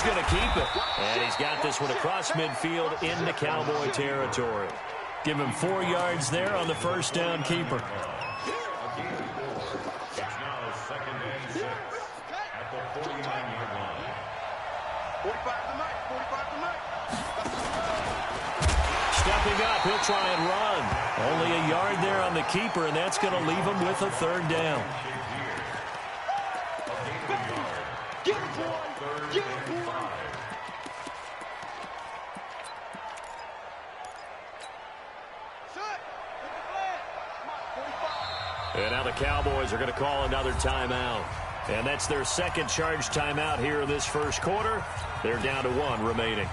He's going to keep it. And he's got this one across midfield into Cowboy territory. Give him 4 yards there on the first down keeper. It's now 2nd and 6 at the 49-yard line. 45 to Mike. 45 to Mike. Stepping up, he'll try and run. Only a yard there on the keeper, and that's going to leave him with a 3rd down. Get it, boy. Get it, boy. And now the Cowboys are going to call another timeout. And that's their 2nd charge timeout here in this first quarter. They're down to 1 remaining.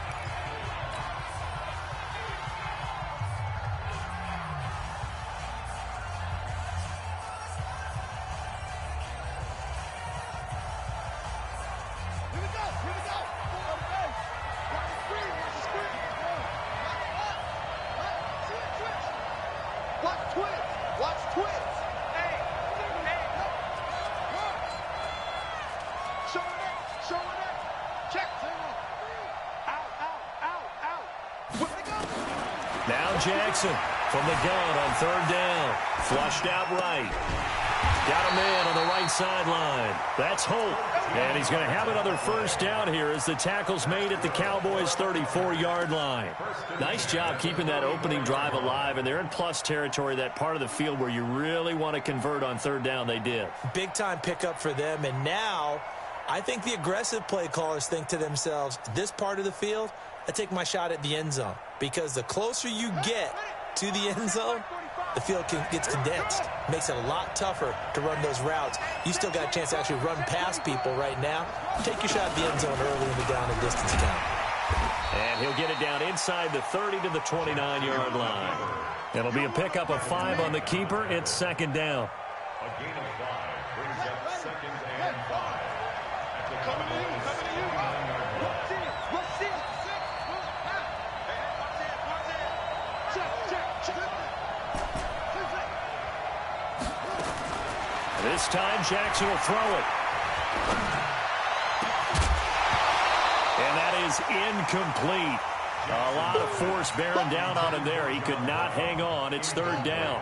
Jackson from the gun on 3rd down. Flushed out right. Got a man on the right sideline. That's Holt. And he's going to have another first down here as the tackle's made at the Cowboys' 34-yard line. Nice job keeping that opening drive alive, and they're in plus territory, that part of the field where you really want to convert on 3rd down. They did. Big-time pickup for them, and now I think the aggressive play callers think to themselves, this part of the field, I take my shot at the end zone, because the closer you get to the end zone, the field gets condensed. Makes it a lot tougher to run those routes. You still got a chance to actually run past people right now. Take your shot at the end zone early in the down and distance count. And he'll get it down inside the 30 to the 29-yard line. It'll be a pickup of 5 on the keeper. It's 2nd down. A gain of 5 brings up 2nd and 5. Coming to you. This time, Jackson will throw it. And that is incomplete. A lot of force bearing down on him there. He could not hang on. It's 3rd down.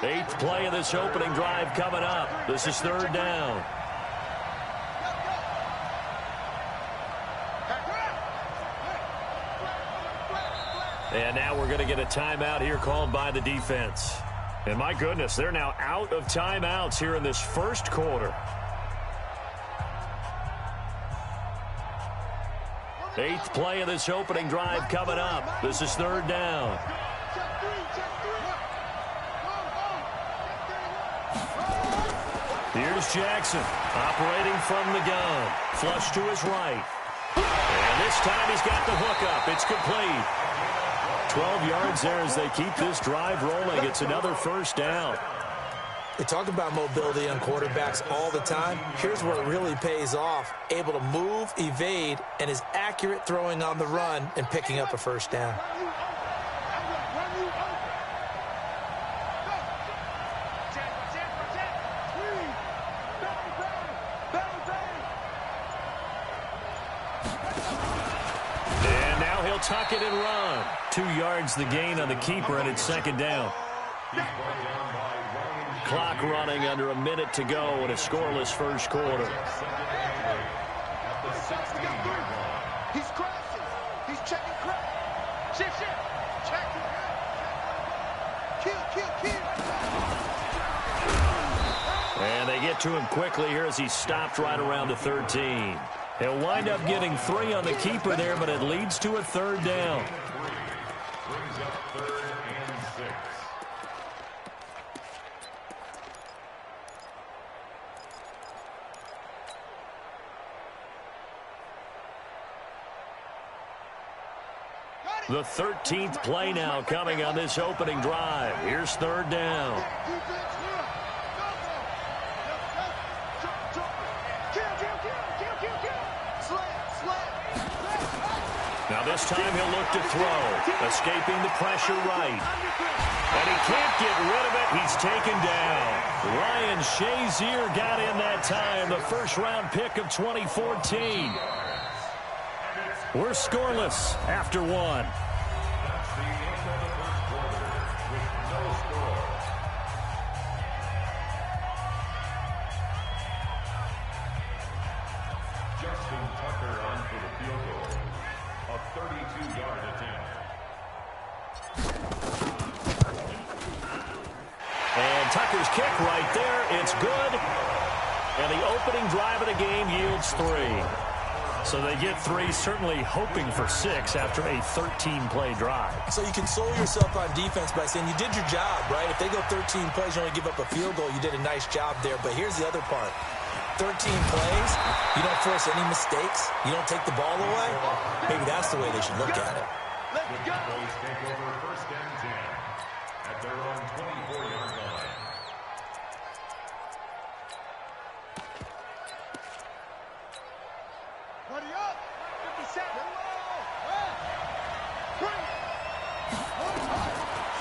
8th play of this opening drive coming up. This is 3rd down. And now we're going to get a timeout here called by the defense. And my goodness, they're now out of timeouts here in this first quarter. 8th play of this opening drive coming up. This is 3rd down. Here's Jackson operating from the gun. Flush to his right. And this time he's got the hook up. It's complete. 12 yards there as they keep this drive rolling. It's another first down. They talk about mobility on quarterbacks all the time. Here's where it really pays off. Able to move, evade, and is accurate throwing on the run and picking up a first down. And now he'll tuck it and run. 2 yards the gain on the keeper, and it's 2nd down. Clock running under a minute to go in a scoreless first quarter. He's crossing. He's checking crack. Shift. Check. Kill. And they get to him quickly here as he stopped right around the 13. He'll wind up getting 3 on the keeper there, but it leads to a 3rd down. Brings up 3rd and 6. The 13th play now coming on this opening drive. Here's 3rd down. Now this time he'll look to throw. Escaping the pressure right. And he can't get rid of it. He's taken down. Ryan Shazier got in that time. The first round pick of 2014. We're scoreless after one. That's the end of the first quarter with no score. Justin Tucker on for the field goal. A 32-yard attempt. And Tucker's kick right there. It's good. And the opening drive of the game yields 3. So they get 3, certainly hoping for 6 after a 13-play drive. So you console yourself on defense by saying you did your job, right? If they go 13 plays, you only give up a field goal, you did a nice job there. But here's the other part. 13 plays, you don't force any mistakes, you don't take the ball away. Maybe that's the way they should look at it. The Cowboys take over first and 10 at their own 24-yard line.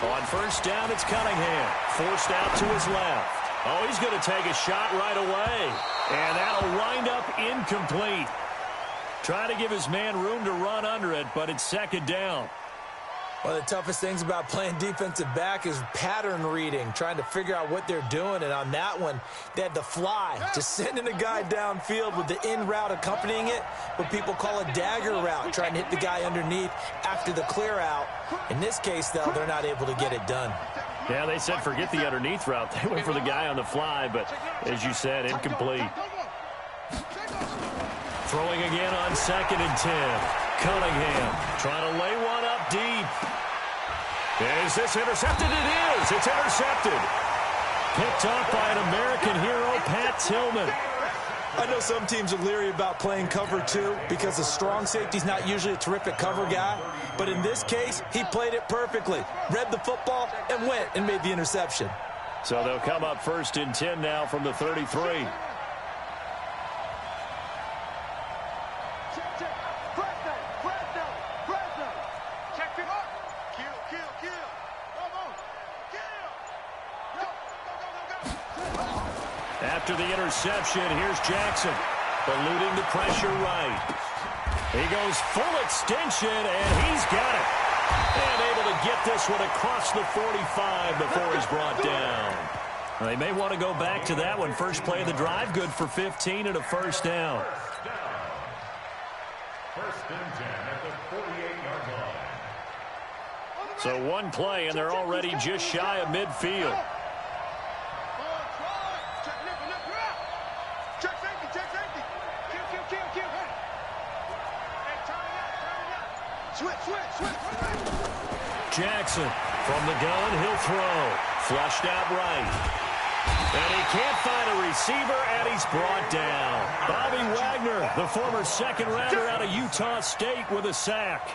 On first down, it's Cunningham. Forced out to his left. Oh, he's going to take a shot right away. And that'll wind up incomplete. Trying to give his man room to run under it, but it's second down. One of the toughest things about playing defensive back is pattern reading, trying to figure out what they're doing. And on that one, they had the fly, just sending a guy downfield with the in route accompanying it, what people call a dagger route, trying to hit the guy underneath after the clear out. In this case, though, they're not able to get it done. Yeah, they said forget the underneath route. They went for the guy on the fly, but as you said, incomplete. Throwing again on second and 10. Cunningham trying to lay one up deep. Is this intercepted? It is. It's intercepted. Picked up by an American hero, Pat Tillman. I know some teams are leery about playing cover 2 because the strong safety's not usually a terrific cover guy. But in this case, he played it perfectly. Read the football and went and made the interception. So they'll come up first and 10 now from the 33. After the interception, here's Jackson, eluding the pressure right. He goes full extension, and he's got it. And able to get this one across the 45 before he's brought down. They may want to go back to that one. First play of the drive, good for 15 and a first down. First and 10 at the 48-yard line. So one play, and they're already just shy of midfield. Jackson from the gun, he'll throw. Flushed out right. And he can't find a receiver, and he's brought down. Bobby Wagner, the former second-rounder out of Utah State, with a sack.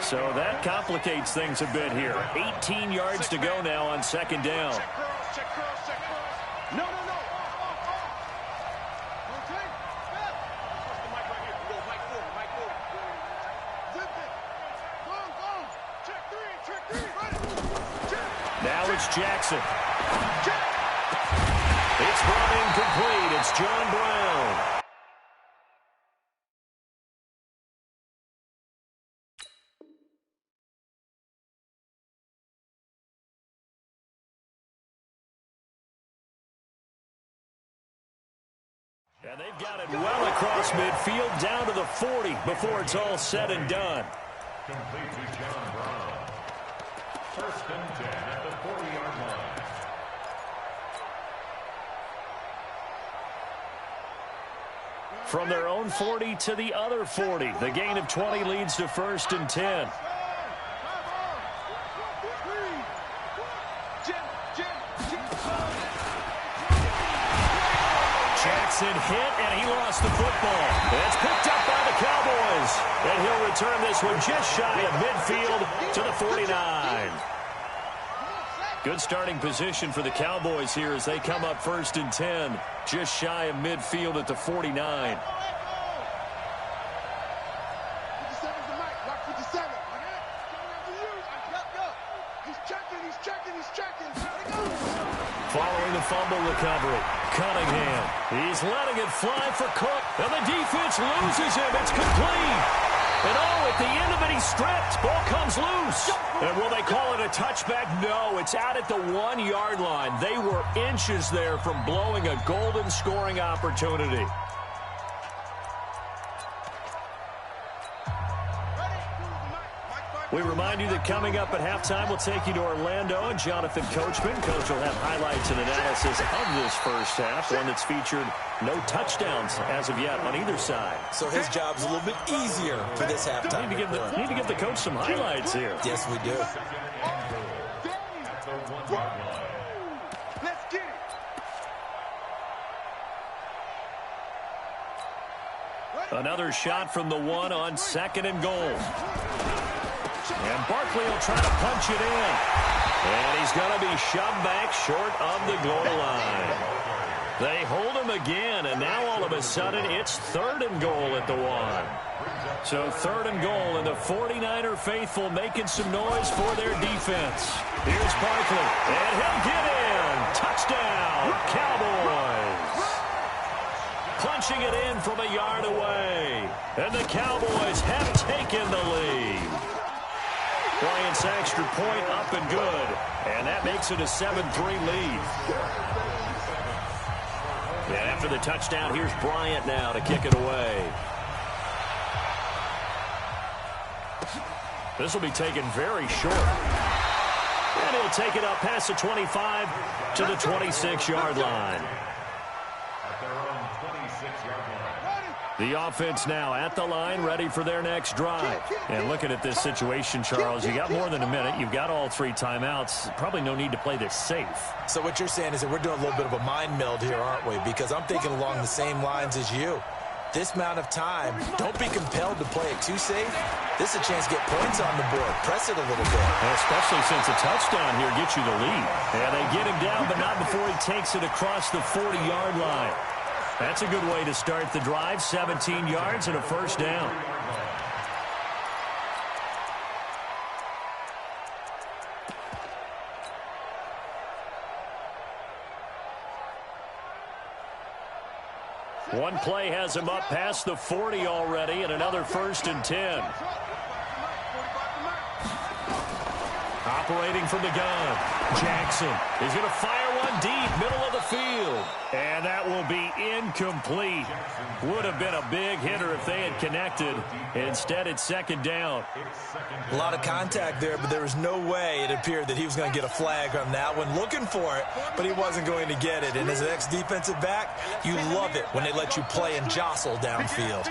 So that complicates things a bit here. 18 yards to go now on second down. Now it's Jackson. It's brought incomplete. It's John Brown. And they've got it well across midfield down to the 40 before it's all said and done. Complete to John Brown. First and 10 at the 40-yard line. From their own 40 to the other 40. The gain of 20 leads to first and 10. Jackson hit, and he lost the football. It's picked up by the Cowboys. And he'll return this one just shy of midfield to the 49. Good starting position for the Cowboys here as they come up first and 10. Just shy of midfield at the 49. Following the fumble recovery, Cunningham. He's letting it fly for Cook, and the defense loses him. It's complete. And at the end of it, he's stripped. Ball comes loose. And will they call it a touchback? No, it's out at the 1-yard line. They were inches there from blowing a golden scoring opportunity. We remind you that coming up at halftime, we'll take you to Orlando and Jonathan Coachman. Coach will have highlights and analysis of this first half, one that's featured no touchdowns as of yet on either side. So his job's a little bit easier for this halftime. Need to give the coach some highlights here. Yes, we do. Let's get it. Another shot from the 1 on 2nd and goal. And Barkley will try to punch it in. And he's going to be shoved back short of the goal line. They hold him again, and now all of a sudden it's 3rd and goal at the 1. So 3rd and goal, and the 49er faithful making some noise for their defense. Here's Barkley, and he'll get in. Touchdown, Cowboys. Punching it in from a yard away. And the Cowboys have taken the lead. Bryant's extra point up and good. And that makes it a 7-3 lead. And after the touchdown, here's Bryant now to kick it away. This will be taken very short. And he'll take it up past the 25 to the 26-yard line. At their own 26-yard line. The offense now at the line, ready for their next drive. And looking at this situation, Charles, you got more than a minute. You've got all 3 timeouts. Probably no need to play this safe. So what you're saying is that we're doing a little bit of a mind meld here, aren't we? Because I'm thinking along the same lines as you. This amount of time, don't be compelled to play it too safe. This is a chance to get points on the board. Press it a little bit. Especially since a touchdown here gets you the lead. And they get him down, but not before he takes it across the 40-yard line. That's a good way to start the drive. 17 yards and a first down. One play has him up past the 40 already, and another 1st and 10. Operating from the gun, Jackson is going to fire one deep, middle of the field. And that will be incomplete. Would have been a big hitter if they had connected. Instead, it's 2nd down. A lot of contact there, but there was no way it appeared that he was going to get a flag on that one. Looking for it, but he wasn't going to get it. And as an ex-defensive back, you love it when they let you play and jostle downfield.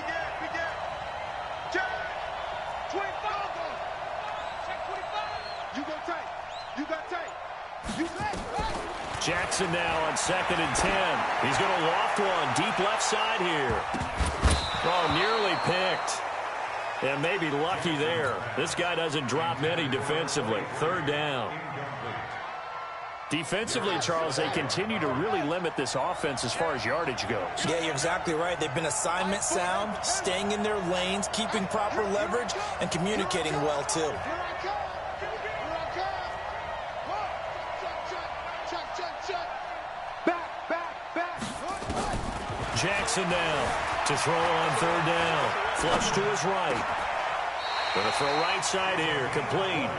Jackson now on 2nd and 10. He's going to loft one deep left side here. Oh, nearly picked. And maybe lucky there. This guy doesn't drop many defensively. 3rd down. Defensively, Charles, they continue to really limit this offense as far as yardage goes. Yeah, you're exactly right. They've been assignment sound, staying in their lanes, keeping proper leverage, and communicating well, too. Jackson now to throw on 3rd down. Flush to his right. Going to throw right side here, complete.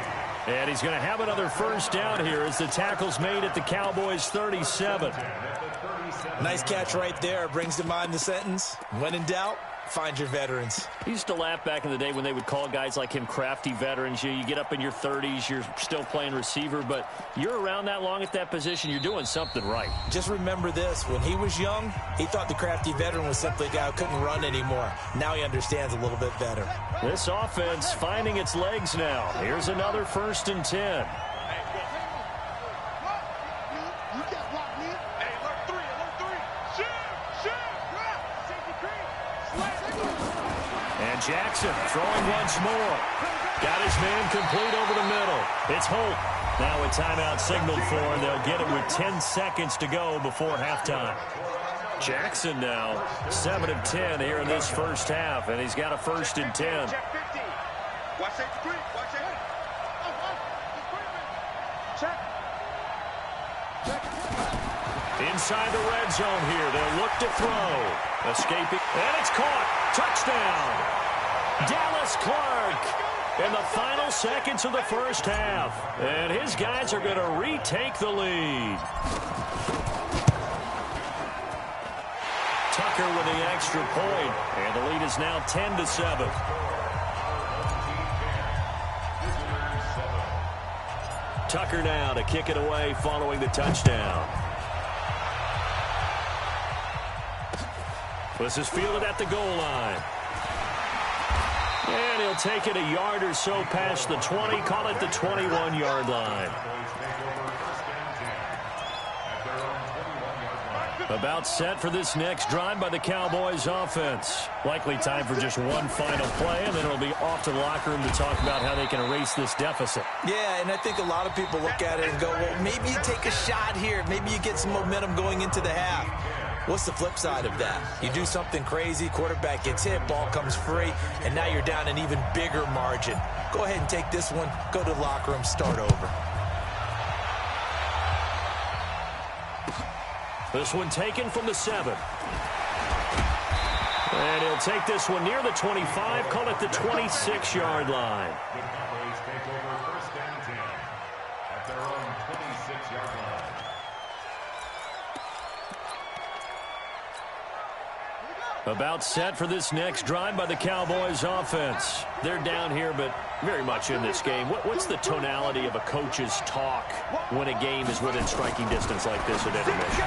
And he's going to have another first down here as the tackle's made at the Cowboys' 37. Nice catch right there. Brings to mind the sentence, when in doubt, find your veterans. I used to laugh back in the day when they would call guys like him crafty veterans. You get up in your 30s, you're still playing receiver, but you're around that long at that position, you're doing something right. Just remember this. When he was young, he thought the crafty veteran was simply a guy who couldn't run anymore. Now he understands a little bit better. This offense finding its legs now. Here's another 1st and 10. And Jackson throwing once more. Got his man complete over the middle. It's Holt. Now a timeout signaled for, and they'll get it with 10 seconds to go before halftime. Jackson now 7 of 10 here in this first half, and he's got a 1st and 10. Inside the red zone here. They'll look to throw. Escaping. And it's caught. Touchdown. Dallas Clark in the final seconds of the first half. And his guys are going to retake the lead. Tucker with the extra point, and the lead is now 10-7. Tucker now to kick it away following the touchdown. This is fielded at the goal line. And he'll take it a yard or so past the 20, call it the 21-yard line. About set for this next drive by the Cowboys offense. Likely time for just one final play, and then it'll be off to the locker room to talk about how they can erase this deficit. Yeah, and I think a lot of people look at it and go, well, maybe you take a shot here. Maybe you get some momentum going into the half. What's the flip side of that? You do something crazy, quarterback gets hit, ball comes free, and now you're down an even bigger margin. Go ahead and take this one, go to the locker room, start over. This one taken from the 7. And he'll take this one near the 25, call it the 26-yard line. The Cowboys take over first down 10 at their own 26-yard line. About set for this next drive by the Cowboys offense. They're down here, but very much in this game. What's the tonality of a coach's talk when a game is within striking distance like this at intermission?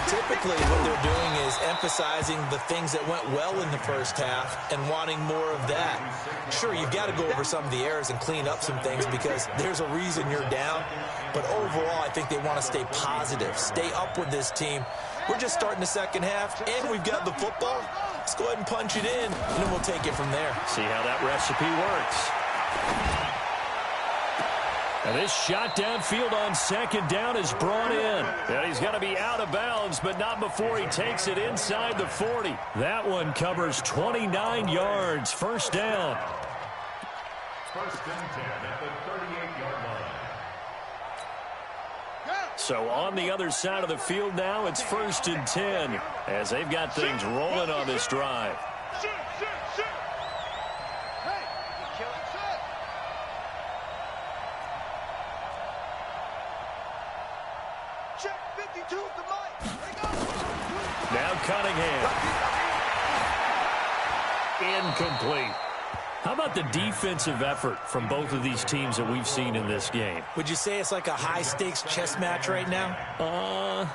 Typically, what they're doing is emphasizing the things that went well in the first half and wanting more of that. Sure, you've got to go over some of the errors and clean up some things because there's a reason you're down. But overall, I think they want to stay positive, stay up with this team. We're just starting the second half, and we've got the football. Let's go ahead and punch it in, and then we'll take it from there. See how that recipe works. And this shot downfield on second down is brought in. And he's going to be out of bounds, but not before he takes it inside the 40. That one covers 29 yards. First down. First and 10 at the 38-yard line. So on the other side of the field now, it's first and 10 as they've got things rolling on this drive. Now Cunningham. Incomplete. How about the defensive effort from both of these teams that we've seen in this game? Would you say it's like a high-stakes chess match right now?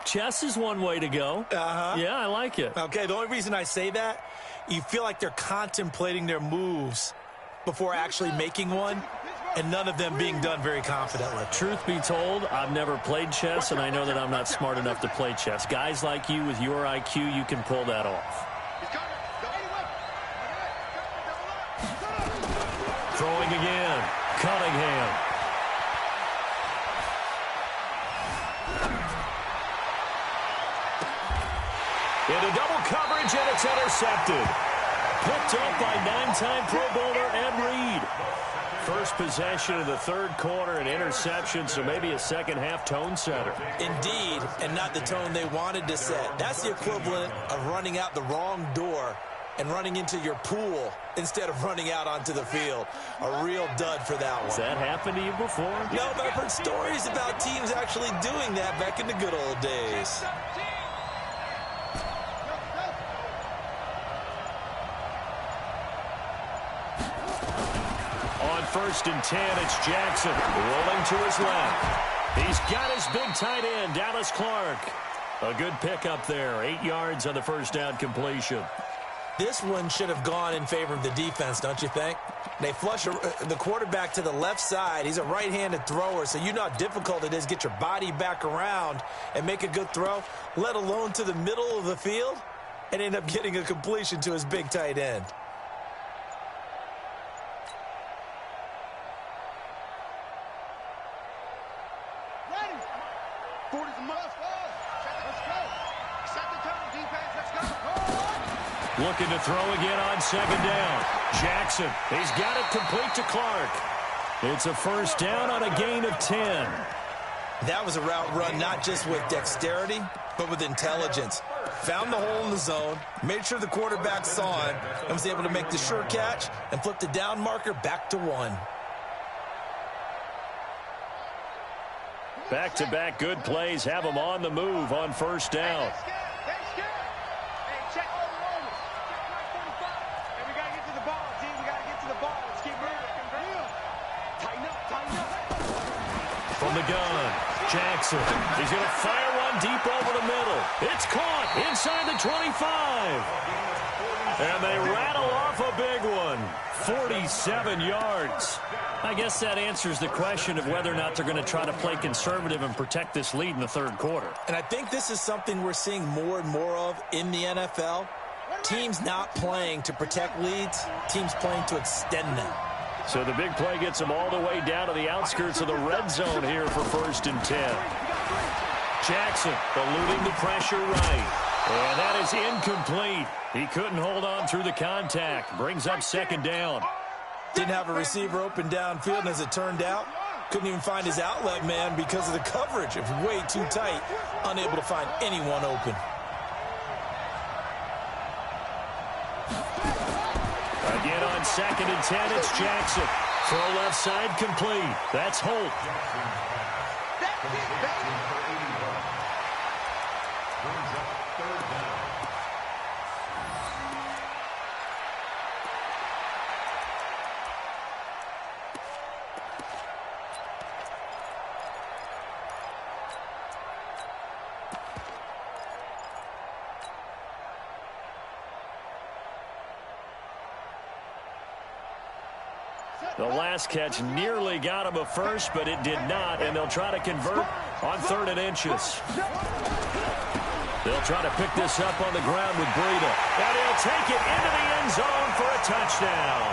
Chess is one way to go. Yeah, I like it. Okay, the only reason I say that, you feel like they're contemplating their moves before actually making one, and none of them being done very confidently. Truth be told, I've never played chess, and I know that I'm not smart enough to play chess. Guys like you with your IQ, you can pull that off. Throwing again, Cunningham. Into double coverage, and it's intercepted. Picked up by 9-time Pro Bowler Ed Reed. First possession of the third quarter, an interception, so maybe a second-half tone setter. Indeed, and not the tone they wanted to set. That's the equivalent of running out the wrong door and running into your pool instead of running out onto the field. A real dud for that one. Has that happened to you before? No, but I've heard stories about teams actually doing that back in the good old days. On first and 10, it's Jackson rolling to his left. He's got his big tight end, Dallas Clark. A good pickup there, 8 yards on the first down completion. This one should have gone in favor of the defense, don't you think? They flush the quarterback to the left side. He's a right-handed thrower, so you know how difficult it is to get your body back around and make a good throw, let alone to the middle of the field, and end up getting a completion to his big tight end. Looking to throw again on second down. Jackson, he's got it complete to Clark. It's a first down on a gain of 10. That was a route run not just with dexterity, but with intelligence. found the hole in the zone, made sure the quarterback saw him, and was able to make the sure catch and flip the down marker back to 1. Back-to-back good plays have them on the move on first down. From the gun, Jackson. He's going to fire one deep over the middle. It's caught inside the 25. And they rattle off a big one. 47 yards. I guess that answers the question of whether or not they're going to try to play conservative and protect this lead in the third quarter. And I think this is something we're seeing more and more of in the NFL. Teams not playing to protect leads, teams playing to extend them. So the big play gets them all the way down to the outskirts of the red zone here for 1st and 10. Jackson eluding the pressure right. And that is incomplete. He couldn't hold on through the contact. Brings up 2nd down. Didn't have a receiver open downfield, and as it turned out, couldn't even find his outlet man because of the coverage. It was way too tight, unable to find anyone open. Again on 2nd and 10, it's Jackson. Throw left side complete. That's Holt. The last catch nearly got him a first, but it did not, and they'll try to convert on 3rd and inches. They'll try to pick this up on the ground with Breida, and he'll take it into the end zone for a touchdown.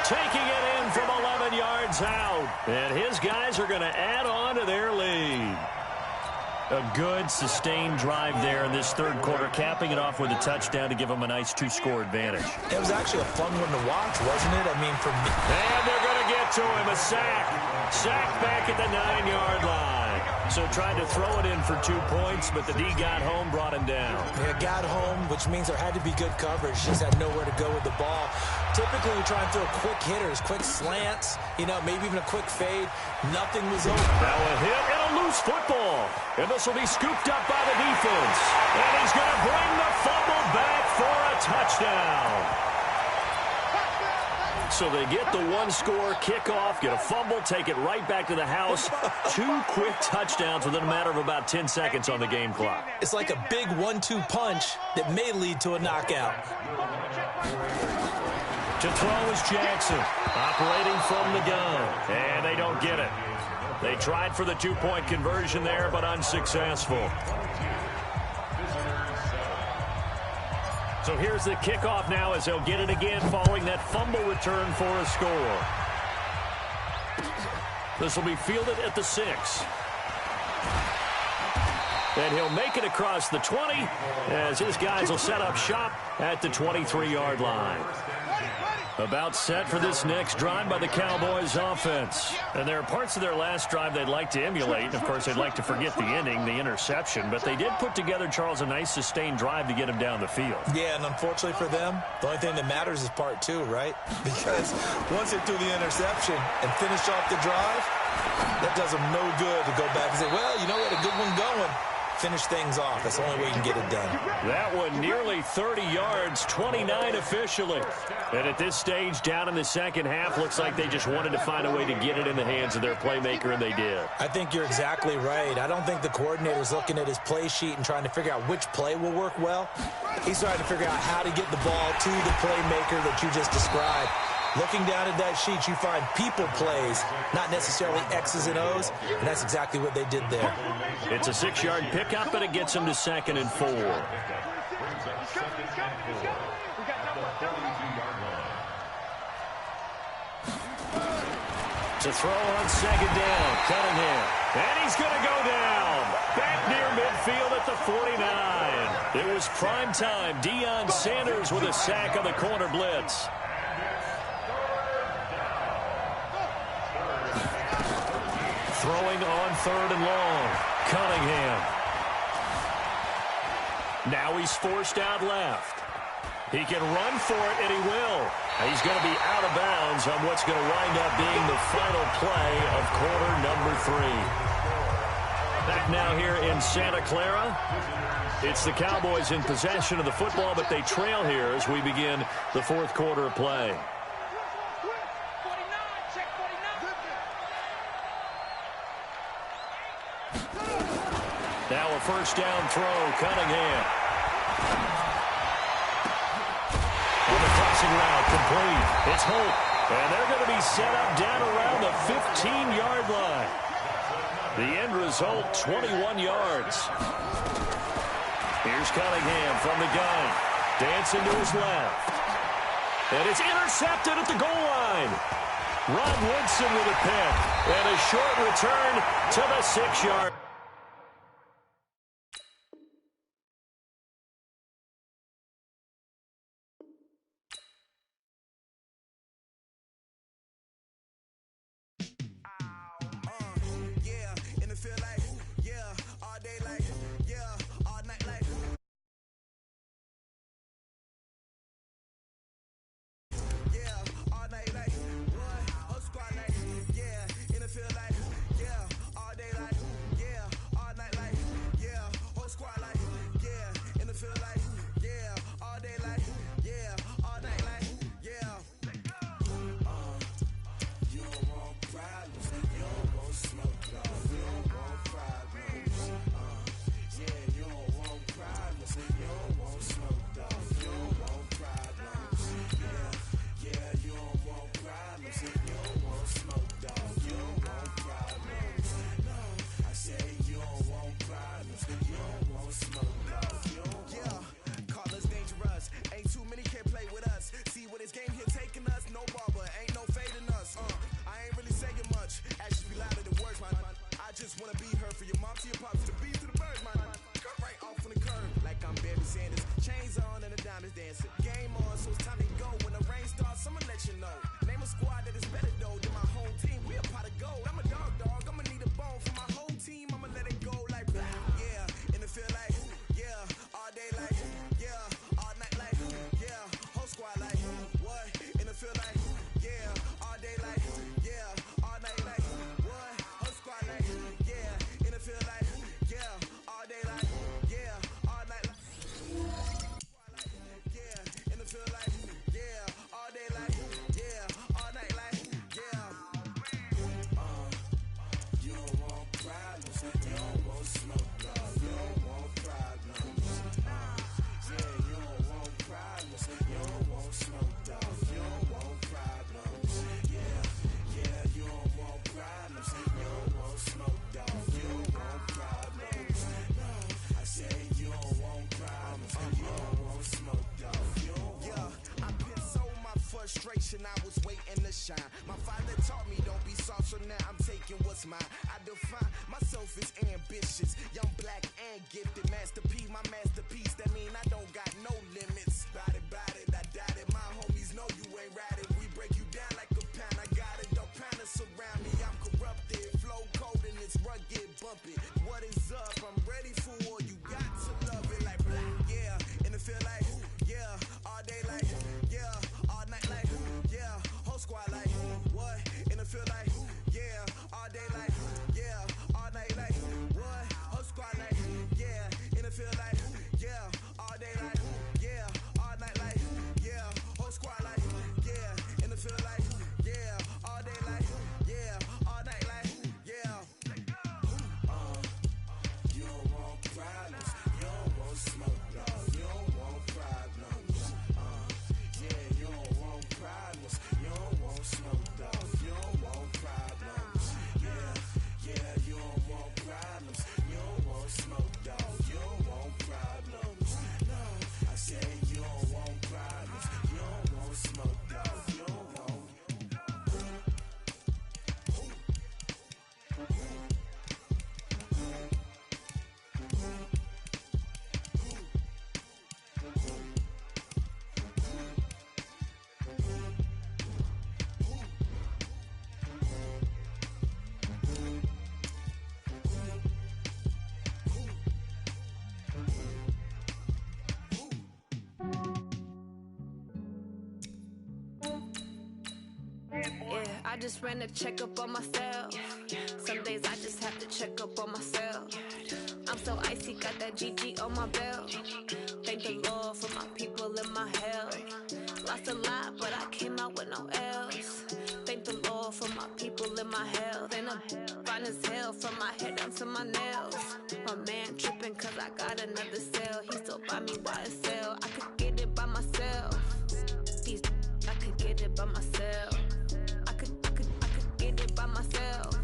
Taking it in from 11 yards out, and his guys are going to add on to their lead. A good, sustained drive there in this third quarter, capping it off with a touchdown to give them a nice 2-score advantage. It was actually a fun one to watch, wasn't it? I mean, for me. And they're going to get to him. A sack. Sack back at the 9-yard line. So tried to throw it in for 2 points, but the D got home, brought him down. Yeah, got home, which means there had to be good coverage. Just had nowhere to go with the ball. Typically, we try and throw quick hitters, quick slants, you know, maybe even a quick fade. Nothing was open. Now a hit and a loose football. And this will be scooped up by the defense. And he's going to bring the fumble back for a touchdown. So they get the 1-score kickoff, get a fumble, take it right back to the house. 2 quick touchdowns within a matter of about 10 seconds on the game clock. It's like a big 1-2 punch that may lead to a knockout. To throw is Jackson, operating from the gun, and they don't get it. They tried for the 2-point conversion there, but unsuccessful. So here's the kickoff now as they'll get it again following that fumble return for a score. This will be fielded at the 6. And he'll make it across the 20 as his guys will set up shop at the 23-yard line. About set for this next drive by the Cowboys offense. And there are parts of their last drive they'd like to emulate. And, of course, they'd like to forget the ending, the interception. But they did put together, Charles, a nice sustained drive to get him down the field. Yeah, and unfortunately for them, the only thing that matters is part 2, right? Because once they threw the interception and finished off the drive, that does them no good to go back and say, well, you know what, a good one going. Finish things off. That's the only way you can get it done. That one nearly 30 yards, 29 officially. And at this stage, down in the second half, looks like they just wanted to find a way to get it in the hands of their playmaker, and they did. I think you're exactly right. I don't think the coordinator's looking at his play sheet and trying to figure out which play will work well. He's trying to figure out how to get the ball to the playmaker that you just described. Looking down at that sheet, you find people plays, not necessarily X's and O's, and that's exactly what they did there. It's a 6-yard pickup, and it gets them to 2nd and 4. To throw on 2nd down, Cunningham, and he's going to go down. Back near midfield at the 49. It was prime time. Deion Sanders with a sack on the corner blitz. Throwing on 3rd and long. Cunningham. Now he's forced out left. He can run for it, and he will. He's going to be out of bounds on what's going to wind up being the final play of quarter number 3. Back now here in Santa Clara. It's the Cowboys in possession of the football, but they trail here as we begin the fourth quarter of play. Now a first down throw, Cunningham. On the crossing route, complete. It's Holt. And they're going to be set up down around the 15-yard line. The end result, 21 yards. Here's Cunningham from the gun. Dancing to his left. And it's intercepted at the goal line. Ron Woodson with a pick. And a short return to the 6-yard. I was waiting to shine. My father taught me don't be soft, so now I'm taking what's mine. I define myself as ambitious, young, black, and gifted. Masterpiece, my masterpiece. That mean I don't got no limits. Bout it, I doubt it. My homies know you ain't ride it. We break you down like a pound. I got it, don't pound us around me. I'm corrupted, flow cold and it's rugged, bump it. What is up? I'm ready for war. You got to love it like black, yeah. And it feel like, yeah, all day like, yeah, all night like, yeah, whole squad like, what? And it feel like, yeah, all day like, yeah, all night like, what? Whole squad like, yeah, and it feel like, yeah, all day like, yeah, all night like, yeah, whole squad like, yeah, and it feel like, yeah, all day like, yeah, all night like, yeah. just ran a checkup on myself. Some days I just have to check up on myself. I'm so icy, got that GG on my belt. Thank the Lord for my people in my health. Lost a lot, but I came out with no L's. Thank the Lord for my people in my health. And I'm fine as hell from my head down to my nails. My man tripping cause I got another cell. He still buy me YSL. I could get it by myself. These I could get it by myself. I could get it by myself.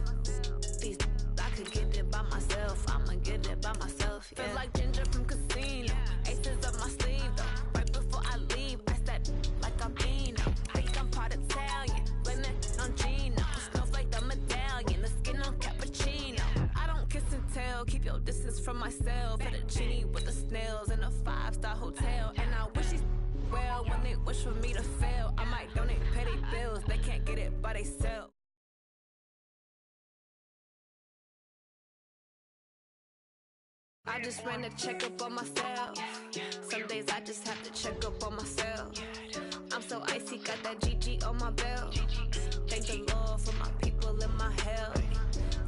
These I could get it by myself. I'ma get it by myself. Yeah. Feel like Ginger from Casino. Aces up my sleeve though. Right before I leave, I start like I'm Dino. Think I'm part Italian. Blend it on Gino. Smells like the medallion. The skin on cappuccino. I don't kiss and tell. Keep your distance from myself. Fettuccine with the snails in a 5-star hotel. And I wish these well when they wish for me to fail. I might donate petty bills. They can't get it by themselves. I just ran a checkup on myself. Some days I just have to check up on myself. I'm so icy, got that GG on my belt. Thank the Lord for my people in my health.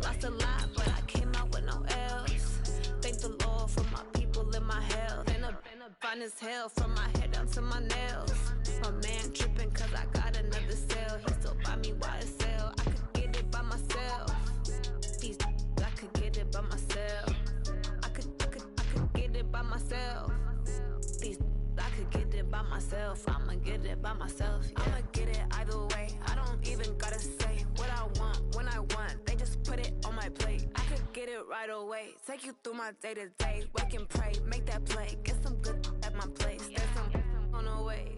Lost a lot, but I came out with no L's. Thank the Lord for my people in my health. And I'm fine as hell from my head down to my nails. My man tripping cause I got another cell. He still buy me YSL. I could get it by myself. These I could get it by myself. I could get it by myself. These I could get it by myself. I'ma get it by myself. Yeah. I'ma get it either way. I don't even gotta say what I want when I want. They just put it on my plate. I could get it right away. Take you through my day to day. Wake and pray, make that play. Get some good at my place. There's some on the way.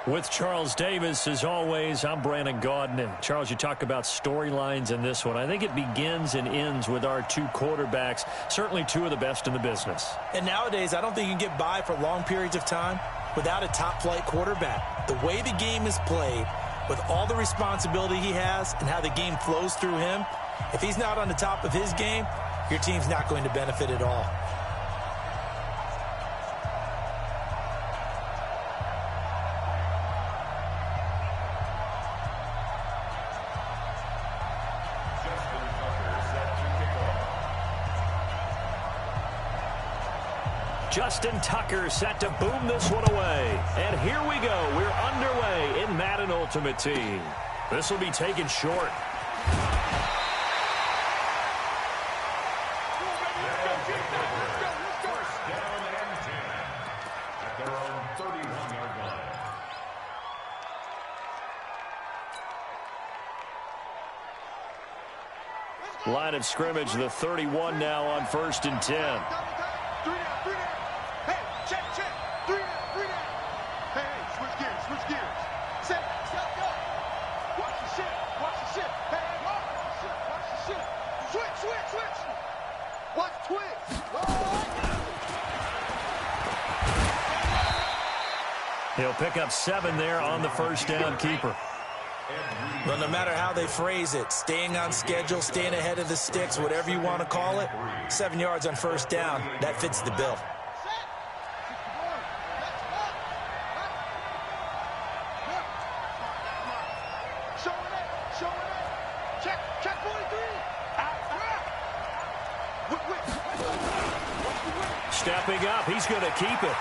With Charles Davis, as always, I'm Brandon Gaudin. And Charles, you talk about storylines in this one. I think it begins and ends with our two quarterbacks, certainly two of the best in the business. And nowadays, I don't think you can get by for long periods of time without a top-flight quarterback. The way the game is played, with all the responsibility he has and how the game flows through him, if he's not on the top of his game, your team's not going to benefit at all. Justin Tucker set to boom this one away. And here we go. We're underway in Madden Ultimate Team. This will be taken short. Line of scrimmage, the 31 now on 1st and 10. He'll pick up 7 there on the first down keeper. Well, no matter how they phrase it, staying on schedule, staying ahead of the sticks, whatever you want to call it, 7 yards on first down, that fits the bill. Stepping up, he's going to keep it.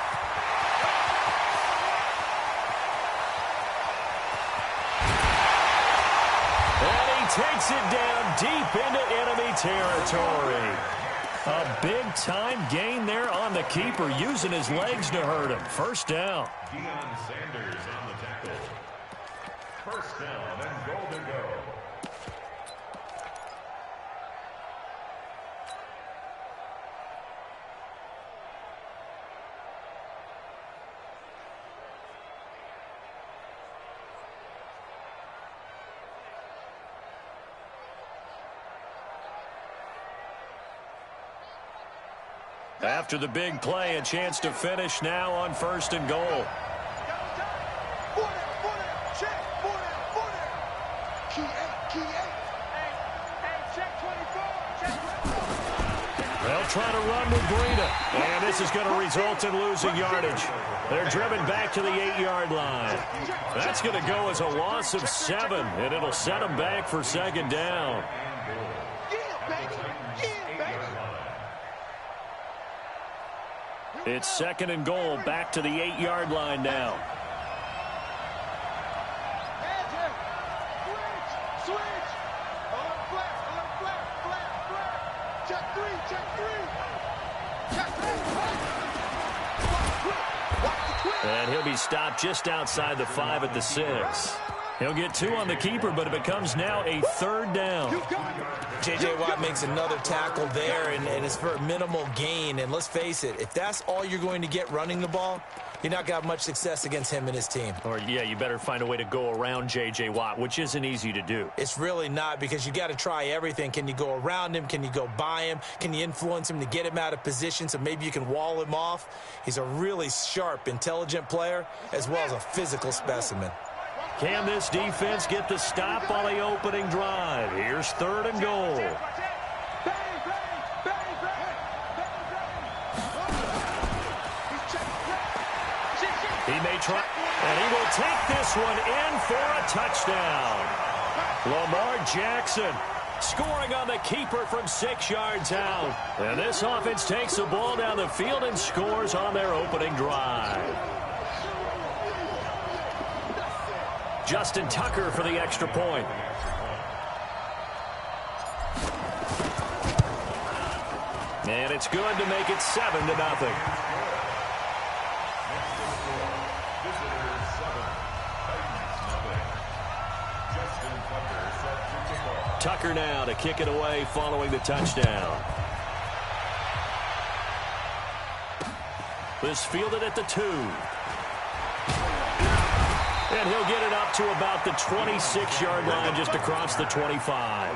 Takes it down deep into enemy territory. A big-time gain there on the keeper, using his legs to hurt him. First down. Deion Sanders on the tackle. First down and goal to go. After the big play, a chance to finish now on 1st and goal. They'll try to run with Breida, and this is going to result in losing yardage. They're driven back to the 8-yard line. That's going to go as a loss of 7, and it'll set them back for second down. It's second and goal, back to the 8-yard line now. And he'll be stopped just outside the 5 at the 6. He'll get 2 on the keeper, but it becomes now a 3rd down. J.J. Watt makes another tackle there, and it's for a minimal gain. And let's face it, if that's all you're going to get running the ball, you're not going to have much success against him and his team. Or, yeah, you better find a way to go around J.J. Watt, which isn't easy to do. It's really not, because you got to try everything. Can you go around him? Can you go by him? Can you influence him to get him out of position so maybe you can wall him off? He's a really sharp, intelligent player, as well as a physical specimen. Can this defense get the stop on the opening drive? Here's 3rd and goal. He may try, and he will take this one in for a touchdown. Lamar Jackson scoring on the keeper from 6 yards out. And this offense takes the ball down the field and scores on their opening drive. Justin Tucker for the extra point. And it's good to make it 7-0. Tucker now to kick it away following the touchdown. This fielded at the 2. And he'll get it up to about the 26-yard line, just across the 25.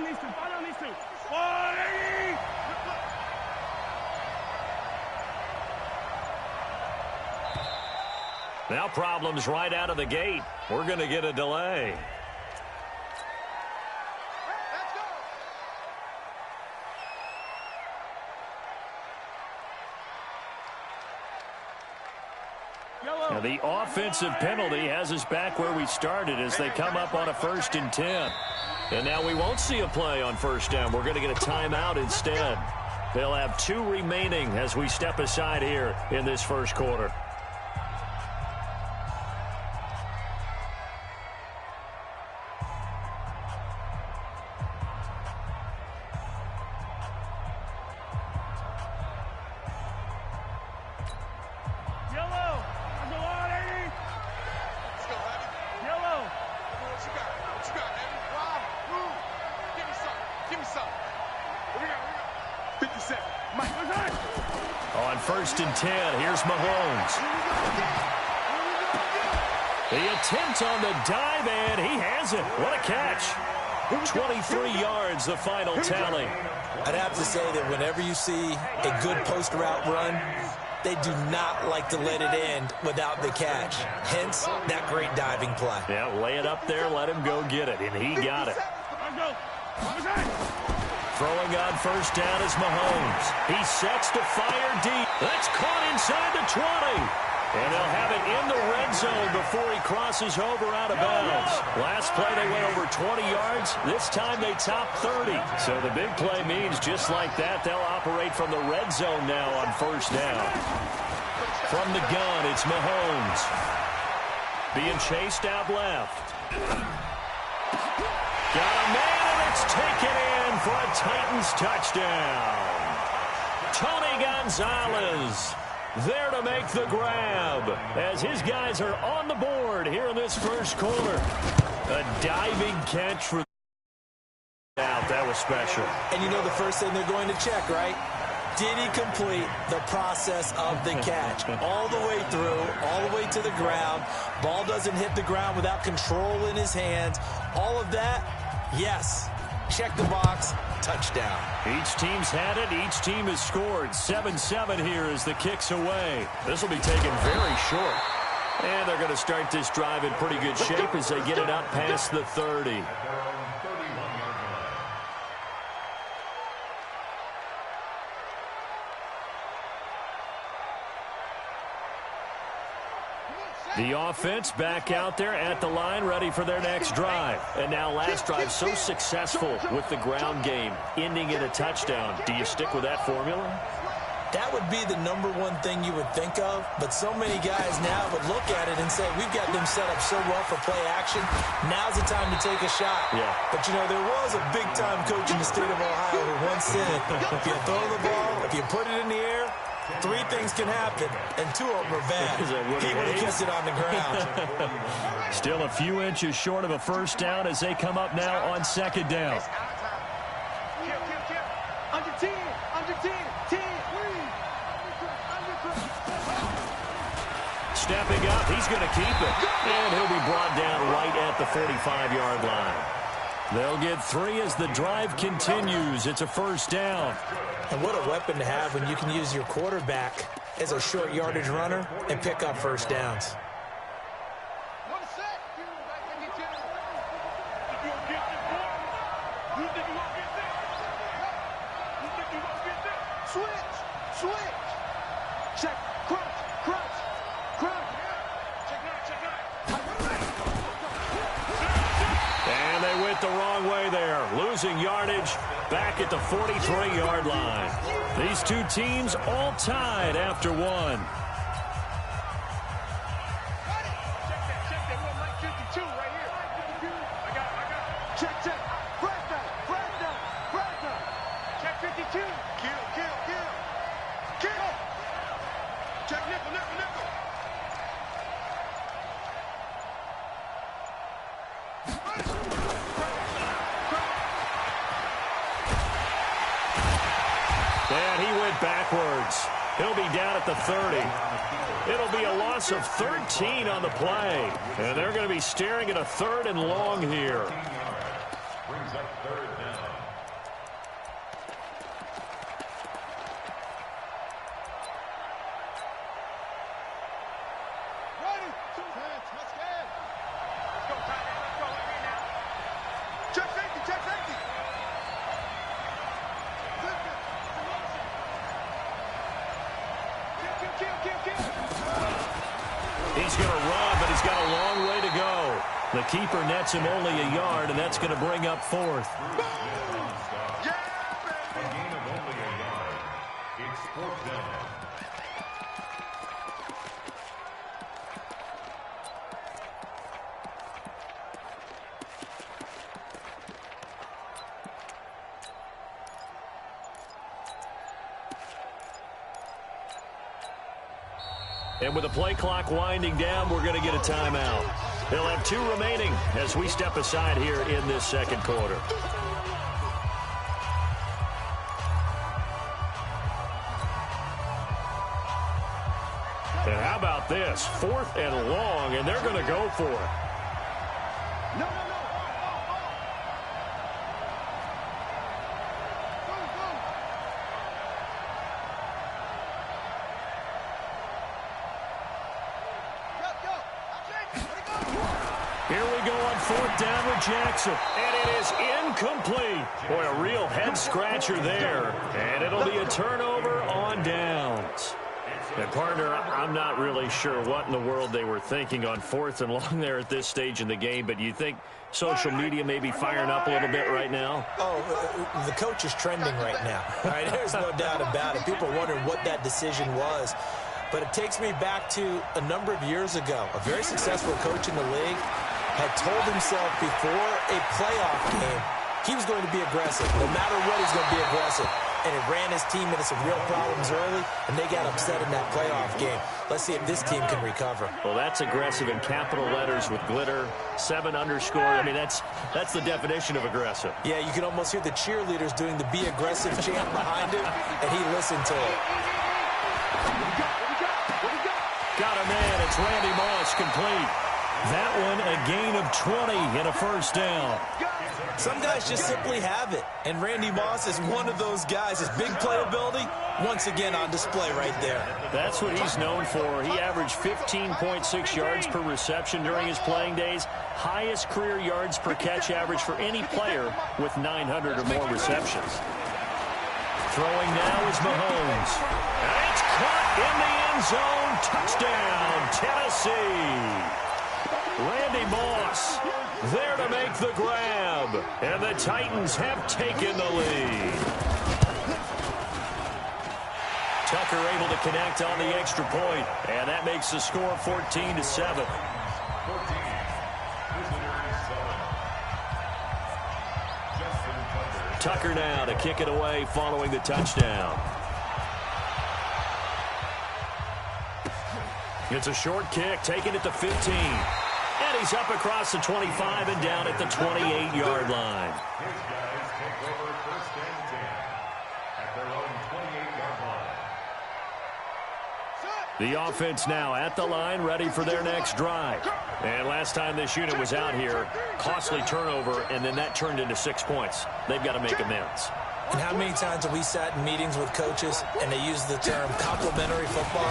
These two. Now problems right out of the gate. We're going to get a delay. Now the offensive penalty has us back where we started as they come up on a 1st and 10. And now we won't see a play on 1st down. We're going to get a timeout instead. They'll have 2 remaining as we step aside here in this 1st quarter. On 1st and 10, here's Mahomes. The attempt on the dive, and he has it. What a catch. 23 yards, the final tally. I'd have to say that whenever you see a good post route run, they do not like to let it end without the catch. Hence, that great diving play. Yeah, lay it up there, let him go get it, and he got it. Throwing on first down is Mahomes. He sets to fire deep. That's caught inside the 20. And they'll have it in the red zone before he crosses over out of bounds. Last play, they went over 20 yards. This time, they top 30. So the big play means just like that, they'll operate from the red zone now on first down. From the gun, it's Mahomes. Being chased out left. Got a man, and it's taken in for a Titans touchdown. Tony Gonzalez there to make the grab as his guys are on the board here in this first quarter. A diving catch for that was special. And you know the first thing they're going to check, right? Did he complete the process of the catch? All the way through, all the way to the ground. Ball doesn't hit the ground without control in his hands. All of that, yes. Check the box, touchdown. Each team's had it. Each team has scored. 7-7 here as the kick's away. This will be taken very short. And they're going to start this drive in pretty good shape as they get it up past the 30. The offense back out there at the line, ready for their next drive. And now last drive so successful with the ground game, ending in a touchdown. Do you stick with that formula? That would be the number one thing you would think of, but so many guys now would look at it and say, we've got them set up so well for play action. Now's the time to take a shot. Yeah. But, you know, there was a big-time coach in the state of Ohio who once said, if you throw the ball, if you put it in the air, 3 things can happen, and 2 of them are bad. He would have kissed it on the ground. Still a few inches short of a first down as they come up now on second down. Under 10, under 10, 10. Stepping up, he's going to keep it. And he'll be brought down right at the 45-yard line. They'll get 3 as the drive continues. It's a first down. And what a weapon to have when you can use your quarterback as a short yardage runner and pick up first downs. The wrong way there, losing yardage back at the 43-yard line. These 2 teams all tied after 1. And he went backwards. He'll be down at the 30. It'll be a loss of 13 on the play. And they're going to be staring at a 3rd and long here. Brings up 3rd down. Ready, 2 hands, let's go. Let's go, Tyler. Let's go right here now. Check safety, check safety. He's going to run, but he's got a long way to go. The keeper nets him only a yard, and that's going to bring up 4th. Yeah, baby. A gain of only a yard. It's 4th down. And with the play clock winding down, we're going to get a timeout. They'll have 2 remaining as we step aside here in this second quarter. And how about this? 4th and long, and they're going to go for it. No. Here we go on 4th down with Jackson. And it is incomplete. Boy, a real head-scratcher there. And it'll be a turnover on downs. And, partner, I'm not really sure what in the world they were thinking on 4th and long there at this stage in the game, but you think social media may be firing up a little bit right now? Oh, the coach is trending right now. All right, there's no doubt about it. People are wondering what that decision was. But it takes me back to a number of years ago. A very successful coach in the league had told himself before a playoff game he was going to be aggressive. No matter what, he's going to be aggressive. And it ran his team into some real problems early, and they got upset in that playoff game. Let's see if this team can recover. Well, that's aggressive in capital letters with glitter, 7 underscore. I mean, that's the definition of aggressive. Yeah, you can almost hear the cheerleaders doing the be aggressive chant behind him, and he listened to it. Got a man. It's Randy Moss complete. That one a gain of 20 and a first down. Some guys just simply have it, and Randy Moss is one of those guys. His big playability, once again on display right there. That's what he's known for. He averaged 15.6 yards per reception during his playing days. Highest career yards per catch average for any player with 900 or more receptions. Throwing now is Mahomes. And it's caught in the end zone. Touchdown, Tennessee. Randy Moss there to make the grab. And the Titans have taken the lead. Tucker able to connect on the extra point. And that makes the score 14-7. Tucker now to kick it away following the touchdown. It's a short kick, taking it to 15. And he's up across the 25 and down at the 28-yard line. His guys take over 1st and 10 at their own 28-yard line. The offense now at the line, ready for their next drive. And last time this unit was out here, costly turnover, and then that turned into 6 points. They've got to make amends. And how many times have we sat in meetings with coaches and they use the term complementary football?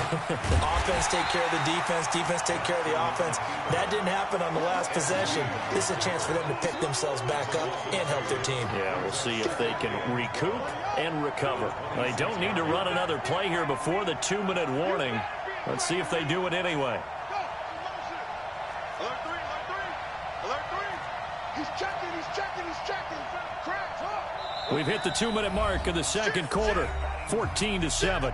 Offense take care of the defense, defense take care of the offense. That didn't happen on the last possession. This is a chance for them to pick themselves back up and help their team. Yeah, we'll see if they can recoup and recover. They don't need to run another play here before the 2-minute warning. Let's see if they do it anyway. Alert 3. Alert 3. He's checking. Cracks, huh? We've hit the 2-minute mark of the second quarter, 14-7.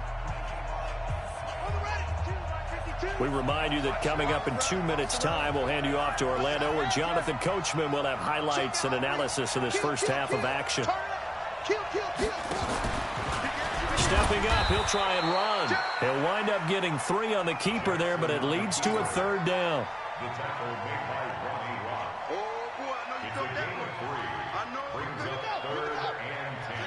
We remind you that coming up in 2 minutes' time, we'll hand you off to Orlando, where Jonathan Coachman will have highlights and analysis of this first half of action. Stepping up, he'll try and run. He'll wind up getting 3 on the keeper there, but it leads to a 3rd down. The tackle made by Ronnie Rock. Oh, boy, I know you It's a took that gain of one. 3. I know. Brings up 3rd and 10.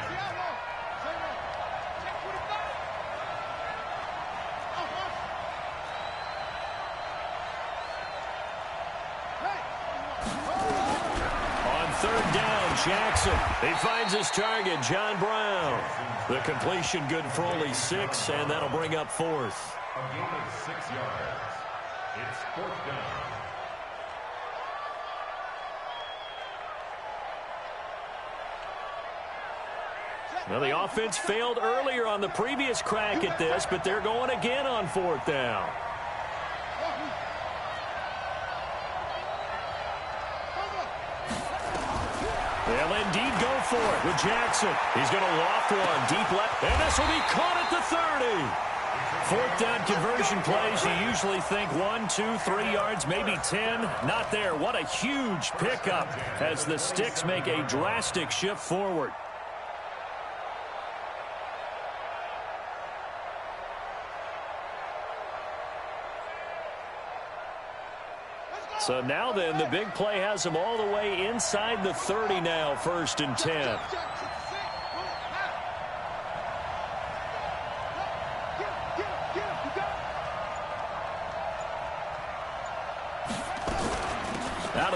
On 3rd down, Jackson. He finds his target, John Brown. The completion good for only 6, and that'll bring up 4th. A gain of 6 yards. It's 4th down. Now, the offense failed earlier on the previous crack at this, but they're going again on 4th down. They'll indeed go for it with Jackson. He's going to loft one deep left, and this will be caught at the 30. 4th down conversion plays, you usually think 1, 2, 3 yards, maybe 10. Not there. What a huge pickup as the Sticks make a drastic shift forward. So now then, the big play has them all the way inside the 30 now, 1st and 10.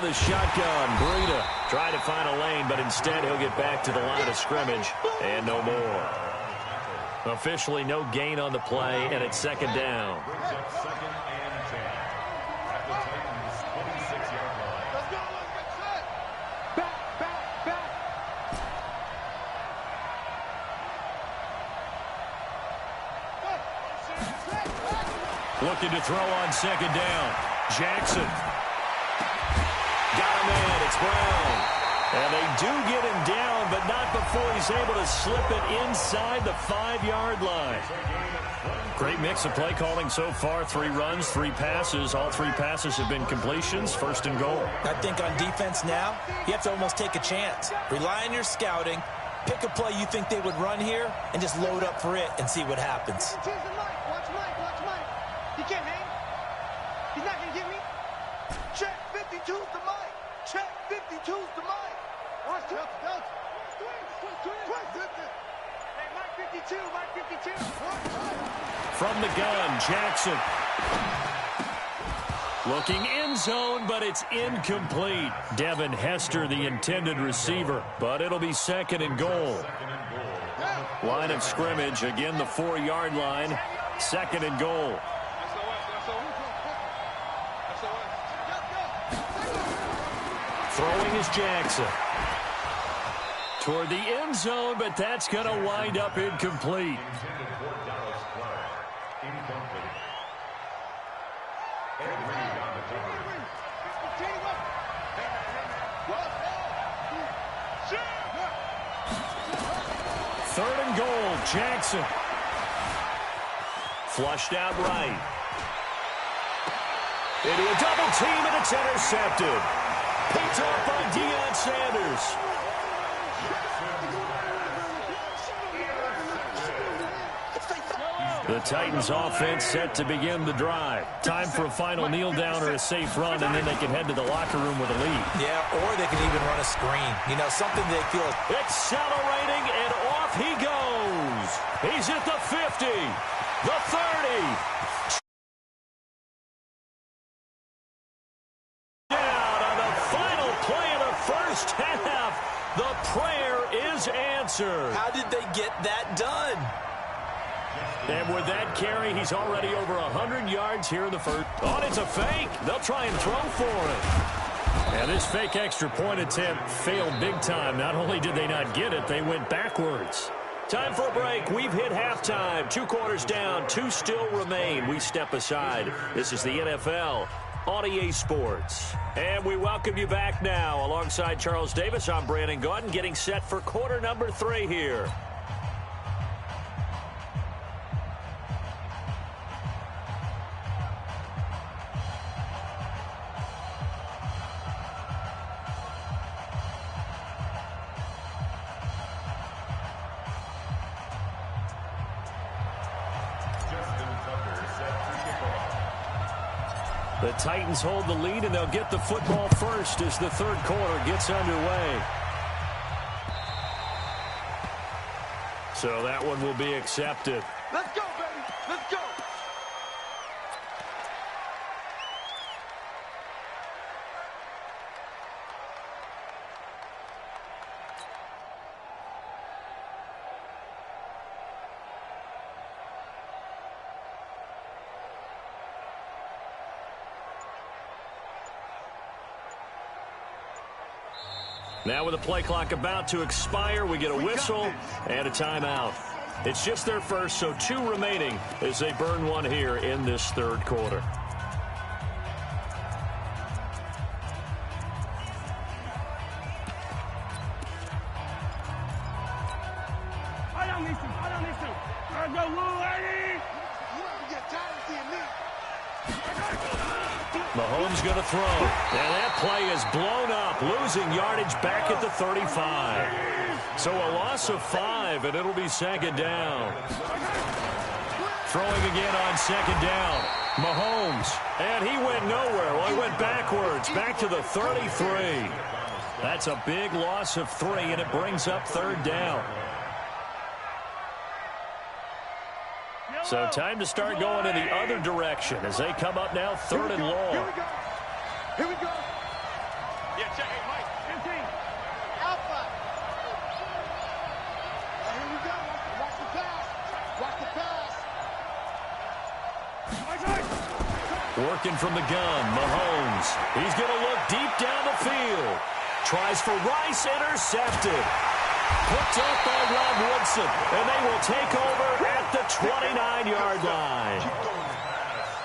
of the shotgun. Breida trying to find a lane, but instead he'll get back to the line of scrimmage and no more. Officially no gain on the play, and it's second down. Brings up 2nd and 10 at the Titans' 26-yard line. Let's go, let's get set. Back. Looking to throw on second down. Jackson. Got him in. It's Brown. And they do get him down, but not before he's able to slip it inside the 5-yard line. Great mix of play calling so far. 3 runs, 3 passes. All 3 passes have been completions. First and goal. I think on defense now, you have to almost take a chance. Rely on your scouting. Pick a play you think they would run here and just load up for it and see what happens. Watch Mike. He can't hang. He's not going to get me. Check 52's the Mike. Check 52's the Mike. Watch Delta. Hey, Mike 52. From the gun, Jackson. Looking end zone, but it's incomplete. Devin Hester, the intended receiver, but it'll be second and goal. Line of scrimmage, again the 4-yard line. Second and goal. Throwing is Jackson. Toward the end zone, but that's going to wind up incomplete. Third and goal, Jackson. Flushed out right. Into a double team, and it's intercepted. Picked off by Deion Sanders. The Titans offense set to begin the drive. Time for a final kneel down or a safe run, and then they can head to the locker room with a lead. Yeah, or they can even run a screen. You know, something they feel. Accelerating, and off he goes. He's at the 50, the 30. Down on the final play of the first half. The prayer is answered. How did they get that done? And with that carry, he's already over 100 yards here in the first. Oh, it's a fake. They'll try and throw for it. And this fake extra point attempt failed big time. Not only did they not get it, they went backwards. Time for a break. We've hit halftime. 2 quarters down. 2 still remain. We step aside. This is the NFL on EA Sports. And we welcome you back now. Alongside Charles Davis, I'm Brandon Gaudin, getting set for quarter number 3 here. The Titans hold the lead, and they'll get the football first as the third quarter gets underway. So that one will be accepted. Let's go, baby. Let's go. Now with the play clock about to expire, we get a whistle and a timeout. It's just their first, so 2 remaining as they burn one here in this third quarter. I don't need to. I go, little lady. You ever get tired of seeing me? Mahomes going to throw, and that play is blown up, losing yardage back at the 35. So a loss of 5, and it'll be second down. Throwing again on second down. Mahomes, and he went nowhere. Well, he went backwards, back to the 33. That's a big loss of 3, and it brings up third down. So time to start going in the other direction as they come up now third and long. Here we go. Yeah, check. Hey, Mike. 15. Alpha. Here we go. Watch the pass. Watch the pass. Working from the gun, Mahomes. He's going to look deep down the field. Tries for Rice, intercepted. Picked up by Rob Woodson, and they will take over at the 29-yard line.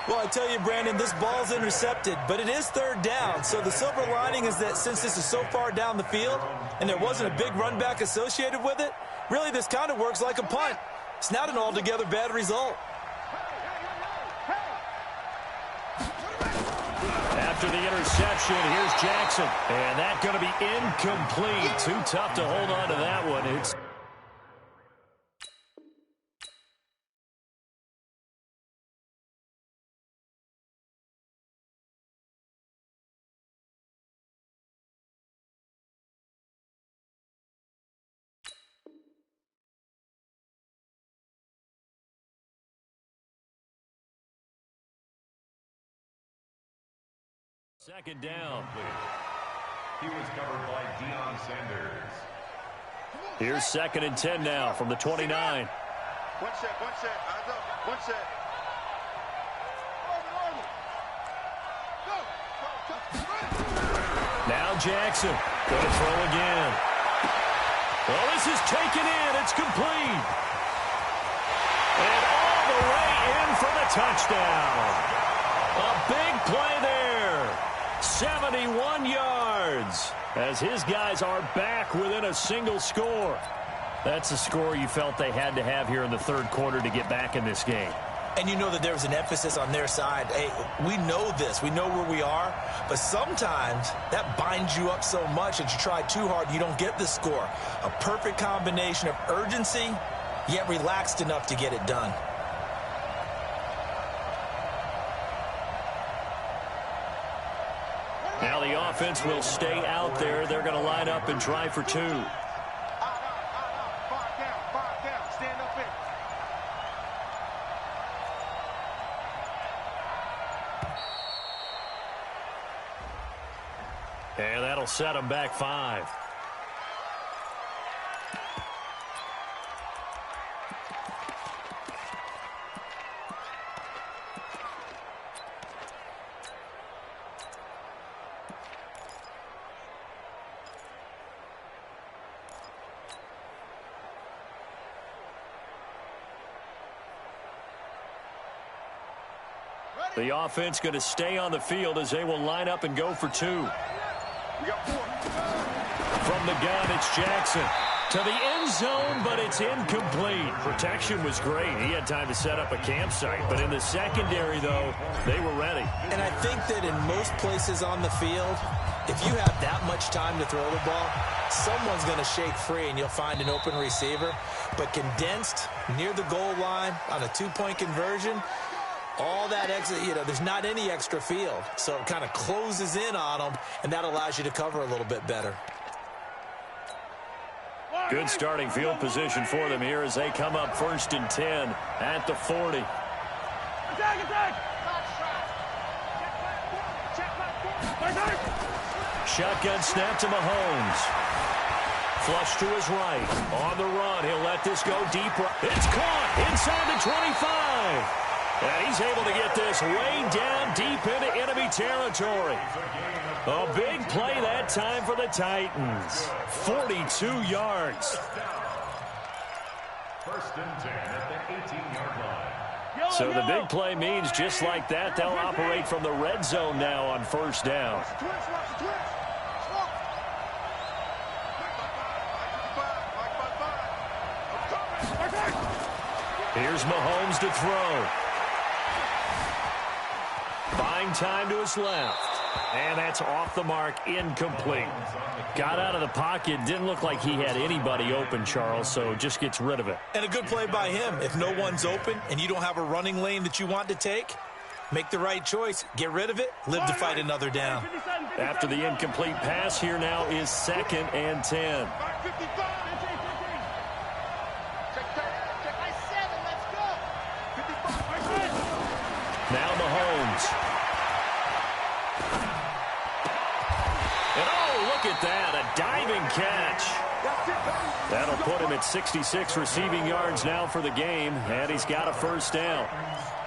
Well, I tell you, Brandon, this ball's intercepted, but it is third down. So the silver lining is that since this is so far down the field and there wasn't a big run back associated with it, really this kind of works like a punt. It's not an altogether bad result. After the interception, here's Jackson. And that's going to be incomplete. Too tough to hold on to that one. It's second down. He was covered by Deion Sanders. Here's 2nd and 10 now from the 29. One set. Eyes up. One set. Now Jackson going to throw again. Well, this is taken in. It's complete. And all the way in for the touchdown. A big play there. 71 yards as his guys are back within a single score. That's a score you felt they had to have here in the third quarter to get back in this game. And you know that there's an emphasis on their side. Hey, we know this. We know where we are. But sometimes that binds you up so much that you try too hard, you don't get the score. A perfect combination of urgency, yet relaxed enough to get it done. Now the offense will stay out there. They're going to line up and try for two. Five down. Stand up in. And that'll set them back 5. The offense going to stay on the field as they will line up and go for two. We got 4. From the gun, it's Jackson. To the end zone, but it's incomplete. Protection was great. He had time to set up a campsite. But in the secondary, though, they were ready. And I think that in most places on the field, if you have that much time to throw the ball, someone's going to shake free and you'll find an open receiver. But condensed near the goal line on a two-point conversion, all that exit, there's not any extra field. So it kind of closes in on them, and that allows you to cover a little bit better. Good starting field position for them here as they come up 1st and 10 at the 40. Attack! Shotgun snap to Mahomes. Flush to his right. On the run, he'll let this go deep. It's caught inside the 25. And he's able to get this way down deep into enemy territory. A big play that time for the Titans. 42 yards. 1st and 10 at the 18-yard line. So the big play means just like that, they'll operate from the red zone now on 1st down. Here's Mahomes to throw. Buying time to his left. And that's off the mark, incomplete. Got out of the pocket, didn't look like he had anybody open, Charles, so just gets rid of it. And a good play by him. If no one's open and you don't have a running lane that you want to take, make the right choice. Get rid of it. Live to fight another down. After the incomplete pass, here now is 2nd and 10. Now Mahomes. And catch. That'll put him at 66 receiving yards now for the game, and he's got a first down.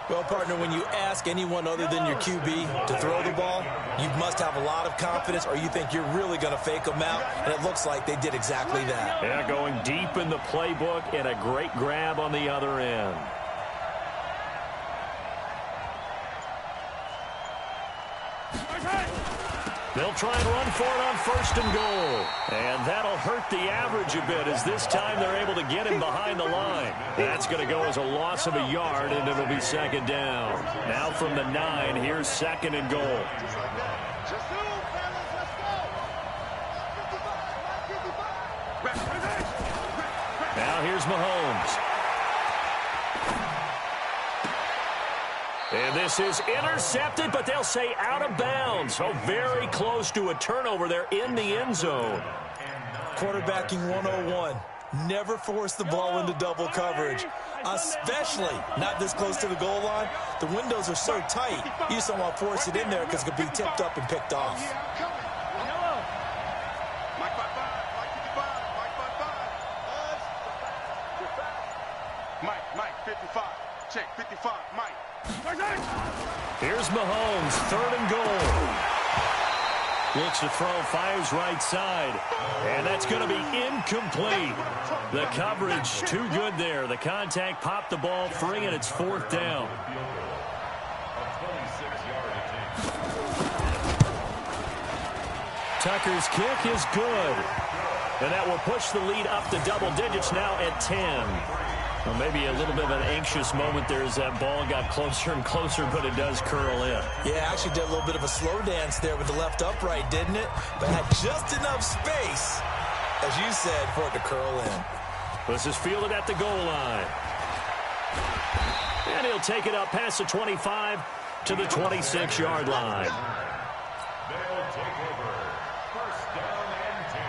Well, partner, when you ask anyone other than your QB to throw the ball, you must have a lot of confidence, or you think you're really going to fake them out, and it looks like they did exactly that. Yeah, going deep in the playbook and a great grab on the other end. They'll try and run for it on first and goal. And that'll hurt the average a bit, as this time they're able to get him behind the line. That's going to go as a loss of a yard, and it'll be second down. Now from the 9, here's second and goal. Now here's Mahomes. And this is intercepted, but they'll say out of bounds. So very close to a turnover there in the end zone. Quarterbacking 101. Never force the ball into double coverage, especially not this close to the goal line. The windows are so tight, you just don't want to force it in there because it could be tipped up and picked off. Mike, 55. Check, 55, Mike. Here's Mahomes, third and goal. Looks to throw, fires right side. And that's going to be incomplete. The coverage too good there. The contact popped the ball free, and it's fourth down. Tucker's kick is good. And that will push the lead up to double digits now at 10. Well, maybe a little bit of an anxious moment there as that ball got closer and closer, but it does curl in. Yeah, actually did a little bit of a slow dance there with the left upright, didn't it? But had just enough space, as you said, for it to curl in. This is fielded at the goal line. And he'll take it up past the 25 to the 26-yard line. They'll take over. First down and 10.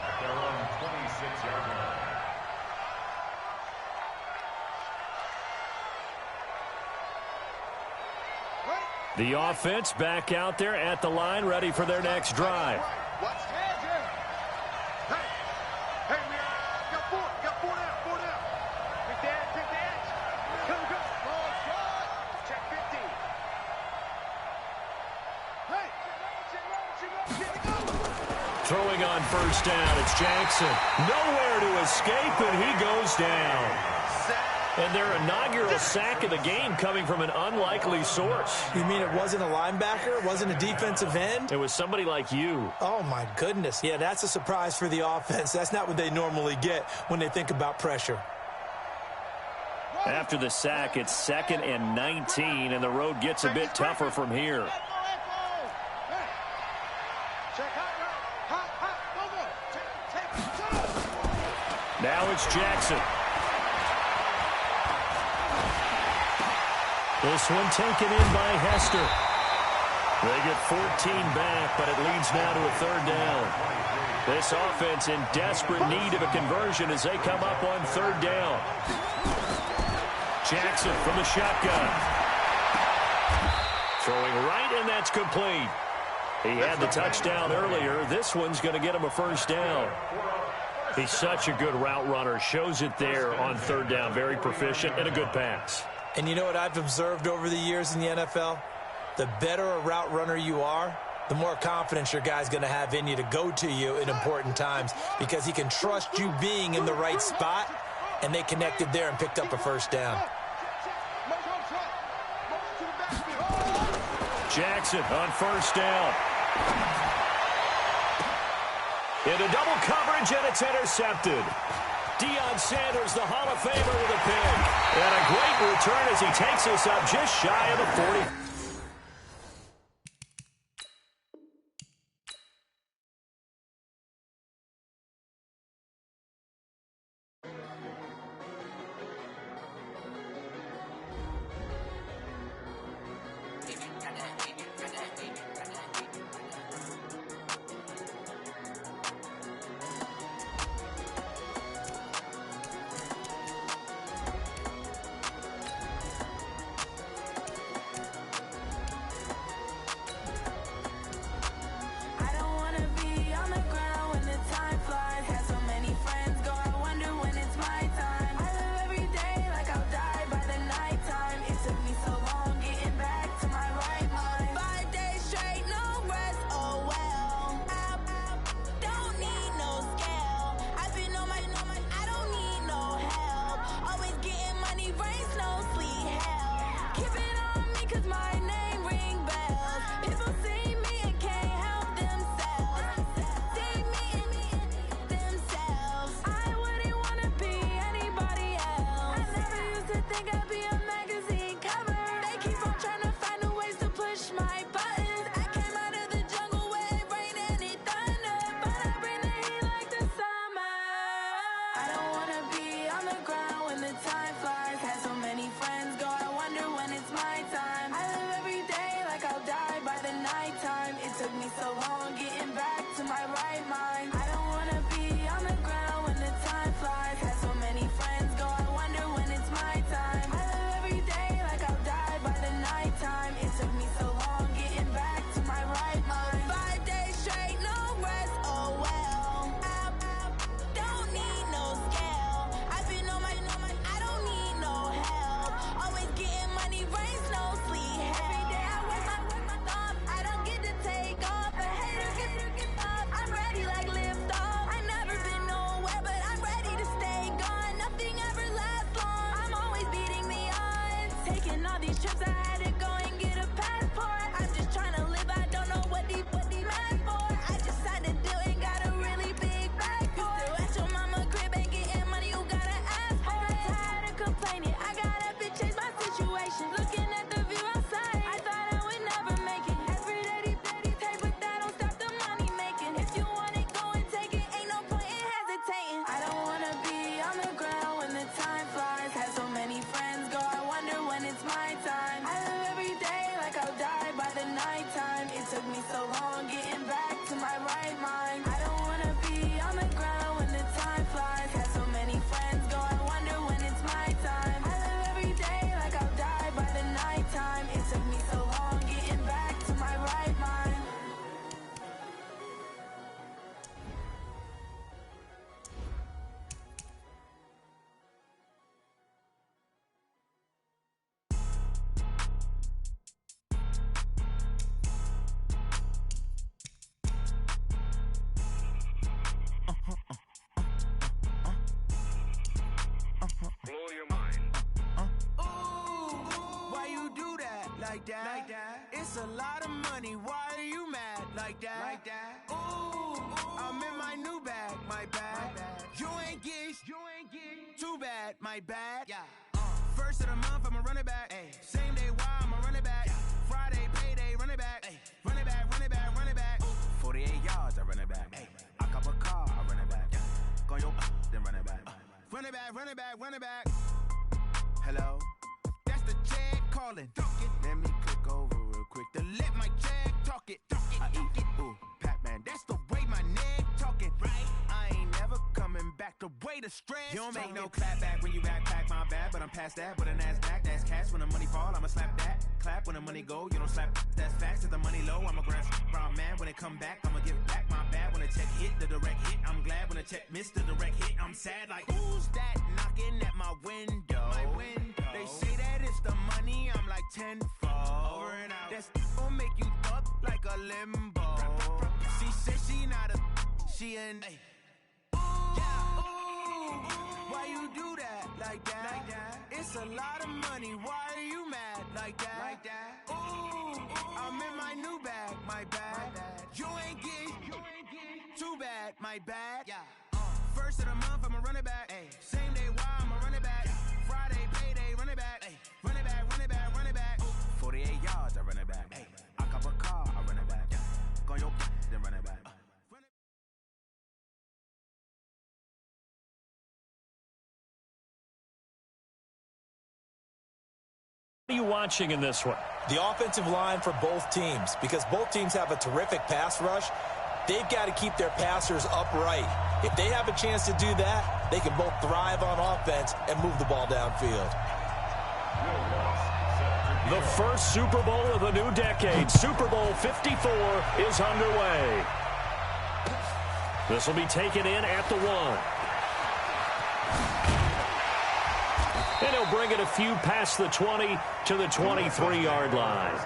At their own 26-yard line. The offense back out there at the line, ready for their next drive. Hey, we got four down. Big dad. Go. Ball shot. Check 50. Hey. Throwing on first down, it's Jackson. Nowhere to escape, and he goes down. And their inaugural sack of the game coming from an unlikely source. You mean it wasn't a linebacker? It wasn't a defensive end? It was somebody like you. Oh, my goodness. Yeah, that's a surprise for the offense. That's not what they normally get when they think about pressure. After the sack, it's second and 19, and the road gets a bit tougher from here. Now it's Jackson. This one taken in by Hester. They get 14 back, but it leads now to a third down. This offense in desperate need of a conversion as they come up on third down. Jackson from the shotgun. Throwing right, and that's complete. He had the touchdown earlier. This one's going to get him a first down. He's such a good route runner. Shows it there on third down. Very proficient and a good pass. And you know what I've observed over the years in the NFL? The better a route runner you are, the more confidence your guy's going to have in you to go to you in important times because he can trust you being in the right spot, and they connected there and picked up a first down. Jackson on first down. Into double coverage, and it's intercepted. Deion Sanders, the Hall of Famer, with a pick. And a great return as he takes us up just shy of the 40. like that. It's a lot of money, why are you mad like that? Ooh, I'm in my new bag, my bad. You ain't get too bad, my bad. First of the month, I'ma run it back. Same day, why I'ma run it back. Friday, payday, run it back. Run it back, run it back, run it back. 48 yards, I run it back. I cop a car, I run it back. Go yo, then run it back. Run it back, run it back, run it back. Hello? That's the check calling. Let me click over real quick to let my check talk it. I eat it. Ooh, Pac-Man, that's the way my neck talking. Right? I ain't never coming back the way the stress. You don't make no clap back when you backpack, my bad, but I'm past that. With a NASDAQ, that's cash. When the money fall, I'ma slap that. Clap when the money go, you don't slap. That's facts. If the money low, I'ma grab brown man. When it come back, I'ma give back my bad. When the check hit, the direct hit, I'm glad. When the check missed the direct hit, I'm sad. Like, who's that knocking at my window? They say that it's the money, I'm like tenfold. Over and out. That's gon' make you up like a limbo. She said she not a, she an. Why you do that like that? It's a lot of money, why are you mad like that? Ooh, I'm in my new bag, my bad. You ain't get too bad, my bad. First of the month, I'ma run it back. Same day, why I'ma run it back. Friday, payday, run it back. Run it back, run it back, run it back. 48 yards, I run it back. I cop a car, I run it back. Go yo, then run it back. What are you watching in this one? The offensive line for both teams, because both teams have a terrific pass rush. They've got to keep their passers upright. If they have a chance to do that, they can both thrive on offense and move the ball downfield. The first Super Bowl of the new decade, Super Bowl 54, is underway. This will be taken in at the 1. And he'll bring it a few past the 20 to the 23-yard line.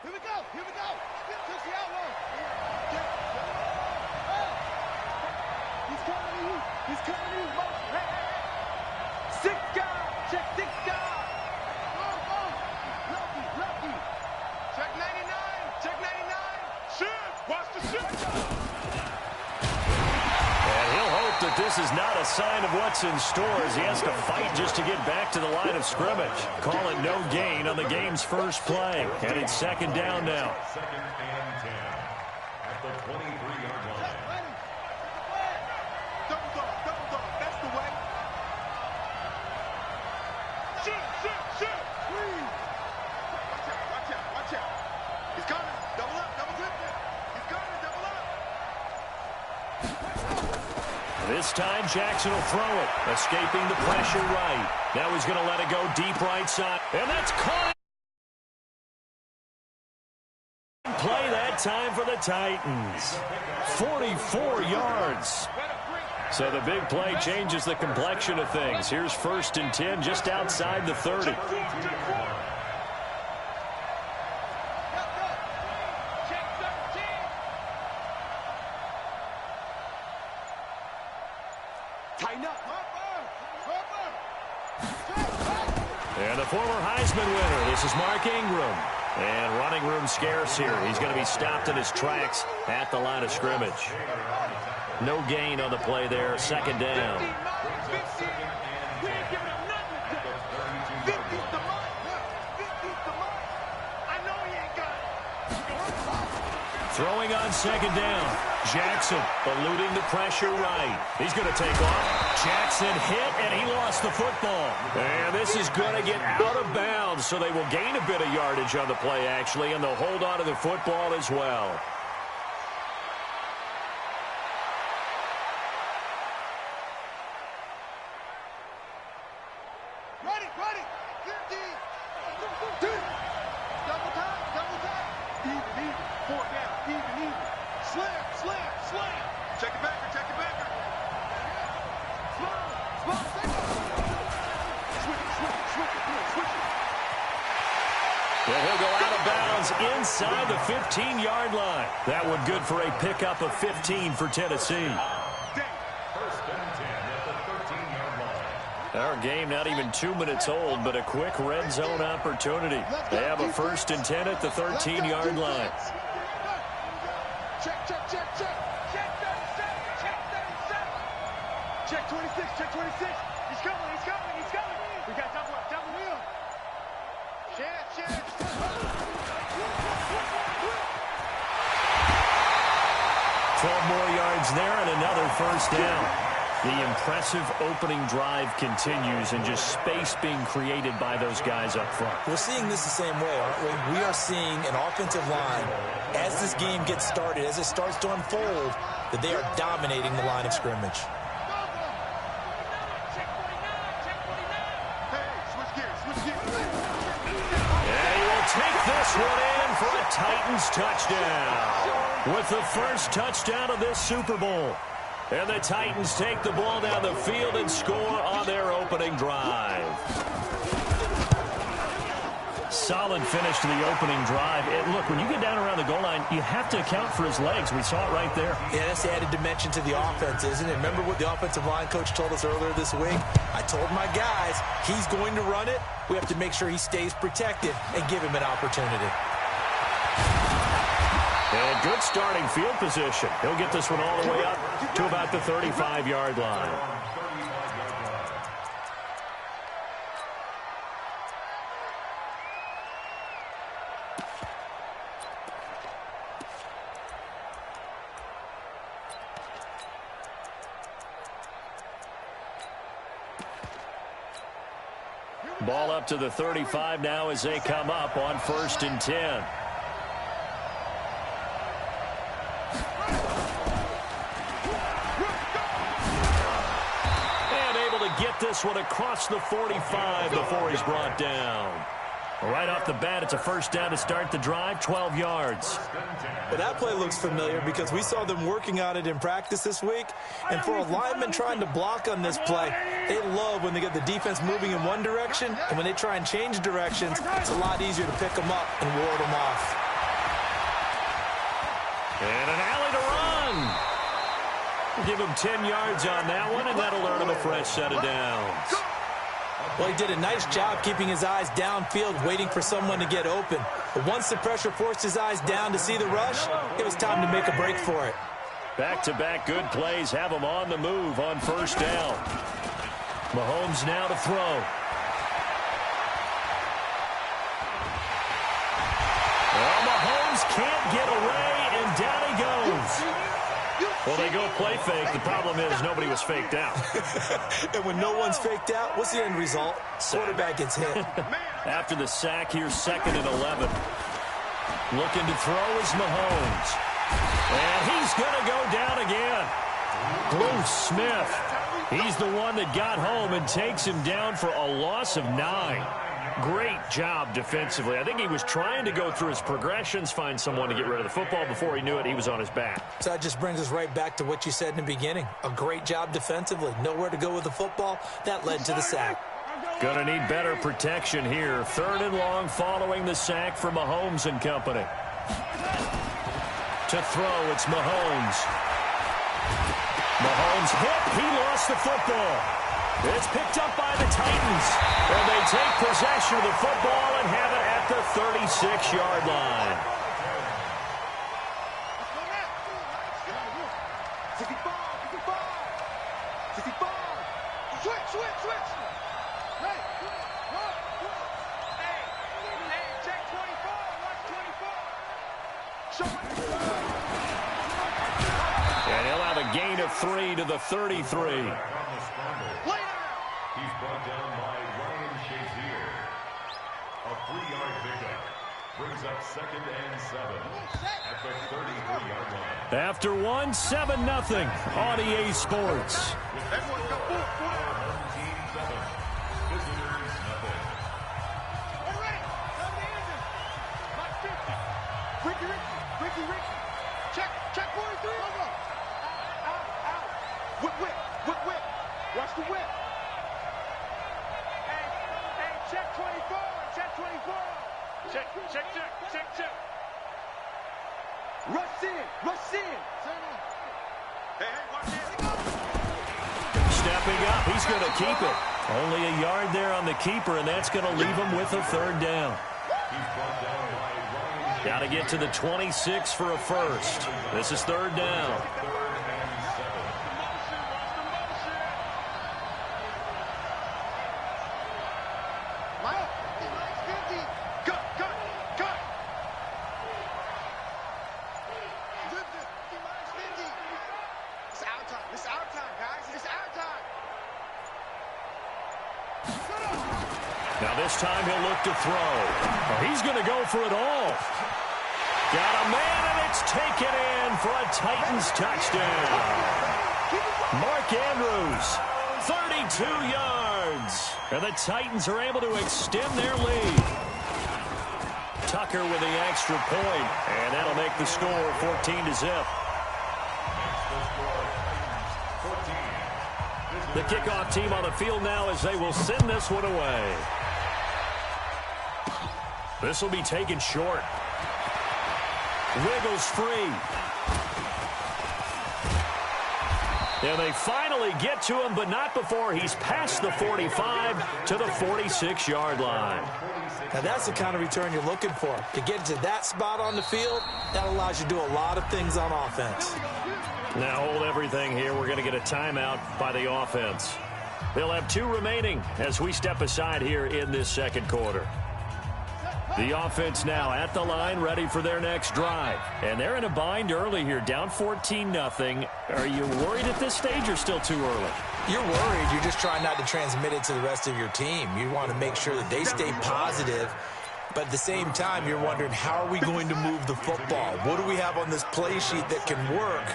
Here we go, here we go. Touch the outlaw. He's coming to you. He's coming to you. Hey, hey, hey. 6 guys. Check 6 guys. Lucky. Check 99. Check 99. Shoot. Watch the shoot. And he'll hope that this is not a sign of what's in store as he has to fight just to get back to the line of scrimmage. Call it no gain on the game's first play. And it's second down now. Second and 10 at the 23-yard line. Double dog. That's the way. Shoot. Please. Watch out. He's coming. Double up. Double clip it. He's coming. Double up. This time, Jackson will throw it, escaping the pressure right. Now he's going to let it go deep right side. And that's caught. Play that time for the Titans. 44 yards. So the big play changes the complexion of things. Here's 1st and 10 just outside the 30. Tighten up. And the former Heisman winner, this is Mark Ingram. And running room scarce here. He's going to be stopped in his tracks at the line of scrimmage. No gain on the play there, second down. Throwing on second down. Jackson eluding the pressure right. He's going to take off. Jackson hit, and he lost the football. And this is going to get out of bounds, so they will gain a bit of yardage on the play, actually, and they'll hold on to the football as well. Ready. Double time. Even. 4 down. Even. Slam. is inside the 15-yard line. That one good for a pickup of 15 for Tennessee. First and 10 at the 13-yard line. Our game not even 2 minutes old, but a quick red zone opportunity. They have a first and 10 at the 13-yard line. Check, check, check, check. Check 37, check 37. Check 26, check 26. He's coming, he's coming, he's coming. We got double wheel. Shit. 12 more yards there and another first down. The impressive opening drive continues and just space being created by those guys up front. We're seeing this the same way, aren't we? We are seeing an offensive line, as this game gets started, as it starts to unfold, that they are dominating the line of scrimmage. And he will take this one in for a Titans touchdown. With the first touchdown of this Super Bowl. And the Titans take the ball down the field and score on their opening drive. Solid finish to the opening drive. And look, when you get down around the goal line, you have to account for his legs. We saw it right there. Yeah, that's the added dimension to the offense, isn't it? Remember what the offensive line coach told us earlier this week? I told my guys, he's going to run it. We have to make sure he stays protected and give him an opportunity. And good starting field position. He'll get this one all the way up to about the 35-yard line. Ball up to the 35 now as they come up on 1st and 10. Get this one across the 45 before he's brought down. Right off the bat, it's a first down to start the drive, 12 yards. Well, that play looks familiar because we saw them working on it in practice this week. And for a lineman trying to block on this play, they love when they get the defense moving in one direction. And when they try and change directions, it's a lot easier to pick them up and ward them off. And an alley to run. We'll give him 10 yards on that one, and that'll earn him a fresh set of downs. Well, he did a nice job keeping his eyes downfield, waiting for someone to get open. But once the pressure forced his eyes down to see the rush, it was time to make a break for it. Back-to-back good plays have him on the move on first down. Mahomes now to throw. Well, Mahomes can't get away, and down he goes. Well, they go play fake. The problem is nobody was faked out. And when no one's faked out, what's the end result? Quarterback gets hit. After the sack, here's 2nd and 11. Looking to throw is Mahomes. And he's going to go down again. Bruce Smith. He's the one that got home and takes him down for a loss of 9. Great job defensively. I think he was trying to go through his progressions, find someone to get rid of the football. Before he knew it, he was on his back. So that just brings us right back to what you said in the beginning. A great job defensively. Nowhere to go with the football. That led to the sack. Gonna need better protection here. 3rd and long following the sack for Mahomes and company. To throw, it's Mahomes. Mahomes hit. He lost the football. It's picked up by the Titans, and they take possession of the football and have it at the 36-yard line. 65. Switch. Hey, check 24. Watch 24. And he'll have a gain of 3 to the 33. He's brought down by Ryan Shazier. A 3-yard pickup brings up 2nd and 7 at the 33-yard line. After 1, 7-0 on EA Sports. Home team 7, visitors nothing. All right, come to Anderson. About 50. Ricky. Check 43. Go. Out. Whip. Watch the whip. Hey, check 24. Check 24. Check. Check. Rush in. Hey, watch it. Stepping up, he's going to keep it. Only a yard there on the keeper, and that's going to leave him with a third down. Got to get to the 26 for a first. This is third down. Now this time he'll look to throw. Oh, he's going to go for it all. Got a man, and it's taken in for a Titans touchdown. Mark Andrews, 32 yards. And the Titans are able to extend their lead. Tucker with the extra point, and that'll make the score 14-0. The kickoff team on the field now as they will send this one away. This will be taken short. Wiggles free. And they finally get to him, but not before he's past the 45 to the 46-yard line. Now, that's the kind of return you're looking for. To get to that spot on the field, that allows you to do a lot of things on offense. Now hold everything here. We're going to get a timeout by the offense. They'll have 2 remaining as we step aside here in this second quarter. The offense now at the line, ready for their next drive. And they're in a bind early here, down 14-0. Are you worried at this stage or still too early? You're worried. You're just trying not to transmit it to the rest of your team. You want to make sure that they stay positive. But at the same time, you're wondering, how are we going to move the football? What do we have on this play sheet that can work?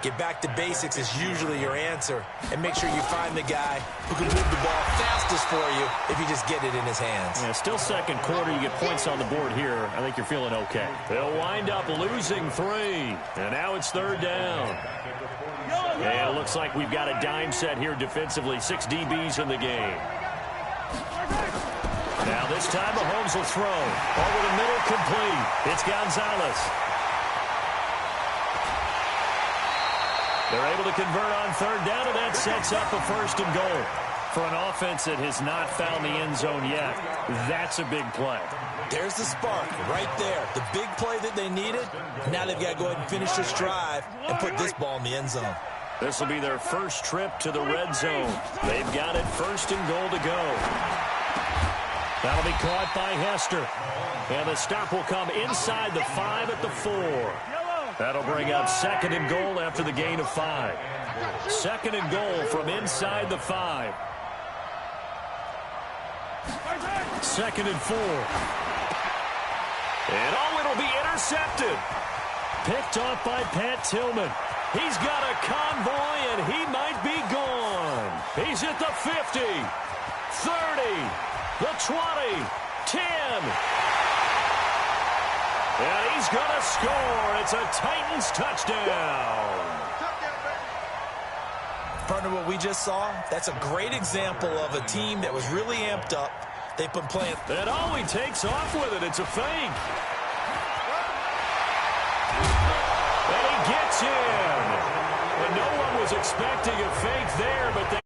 Get back to basics is usually your answer. And make sure you find the guy who can move the ball fastest for you if you just get it in his hands. Yeah, still second quarter. You get points on the board here. I think you're feeling okay. They'll wind up losing 3. And now it's third down. And it looks like we've got a dime set here defensively. 6 DBs in the game. Now this time Mahomes will throw. Over the middle, complete. It's Gonzalez. They're able to convert on third down, and that sets up a 1st and goal. For an offense that has not found the end zone yet, that's a big play. There's the spark right there. The big play that they needed. Now they've got to go ahead and finish this drive and put this ball in the end zone. This will be their first trip to the red zone. They've got it 1st and goal to go. That'll be caught by Hester. And the stop will come inside the 5 at the 4. That'll bring up 2nd and goal after the gain of 5. 2nd and goal from inside the 5. 2nd and 4. And it'll be intercepted. Picked off by Pat Tillman. He's got a convoy, and he might be gone. He's at the 50, 30, the 20, 10. And he's going to score. It's a Titans touchdown. Partner, what we just saw, that's a great example of a team that was really amped up. They've been playing. And he takes off with it. It's a fake. And he gets in. And no one was expecting a fake there, but they.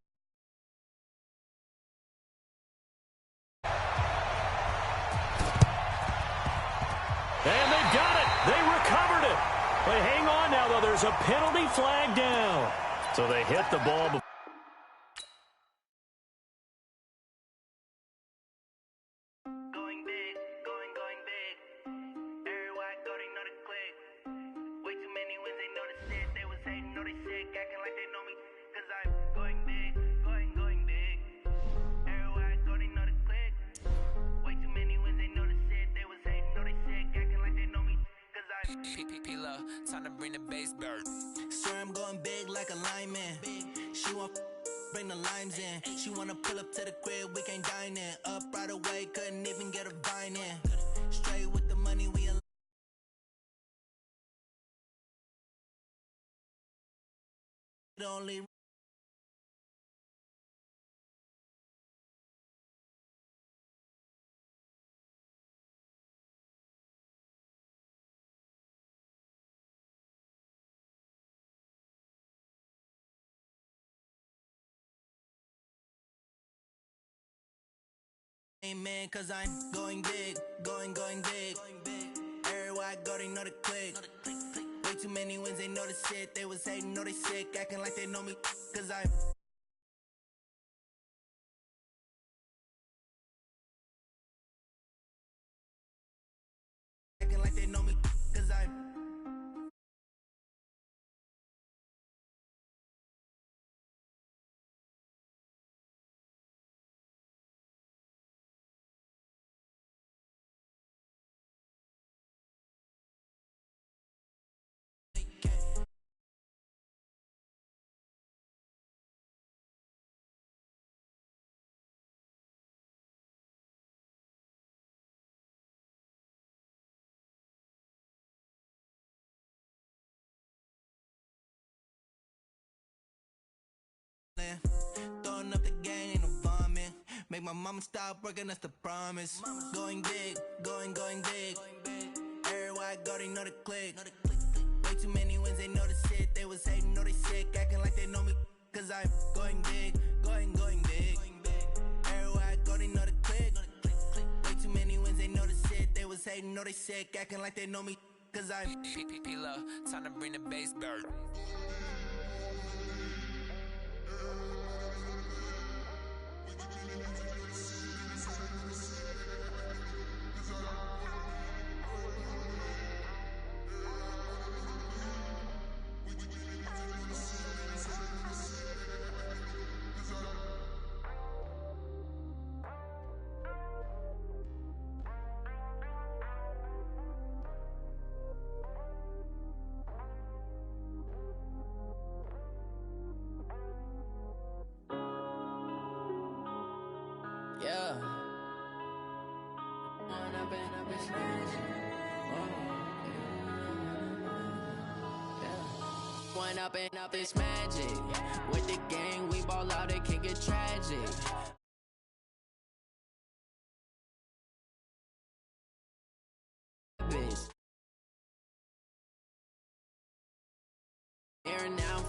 And they got it. They recovered it. But hang on now, though. There's a penalty flag down. So they hit the ball before. Time to bring the bass bird. Swear I'm going big like a lineman. She want bring the limes in. She wanna pull up to the crib, we can't dine in. Up right away, couldn't even get a vine in. Straight with the money, we only Amen, cause I'm going big, going big. Everywhere I go, they know the click. Way too many wins, they know the shit. They was hating, know they sick, acting like they know me, cause I'm acting like they know me, cause I'm throwing up the gang in a vomit. Make my mama stop working, that's the promise. Going big, going big. Everywhere I go, they know the click. Way too many wins, they know the shit. They was hating, know they sick, acting like they know me, cause I'm going big, going big. Everywhere I go, they know the click. Way too many wins, they know the shit. They was hating, know they sick, acting like they know me, cause I'm P-Love, time to bring the bass bird. Yeah. One up and up, it's magic. With the gang, we ball out, it can get tragic. Bitch. Here now.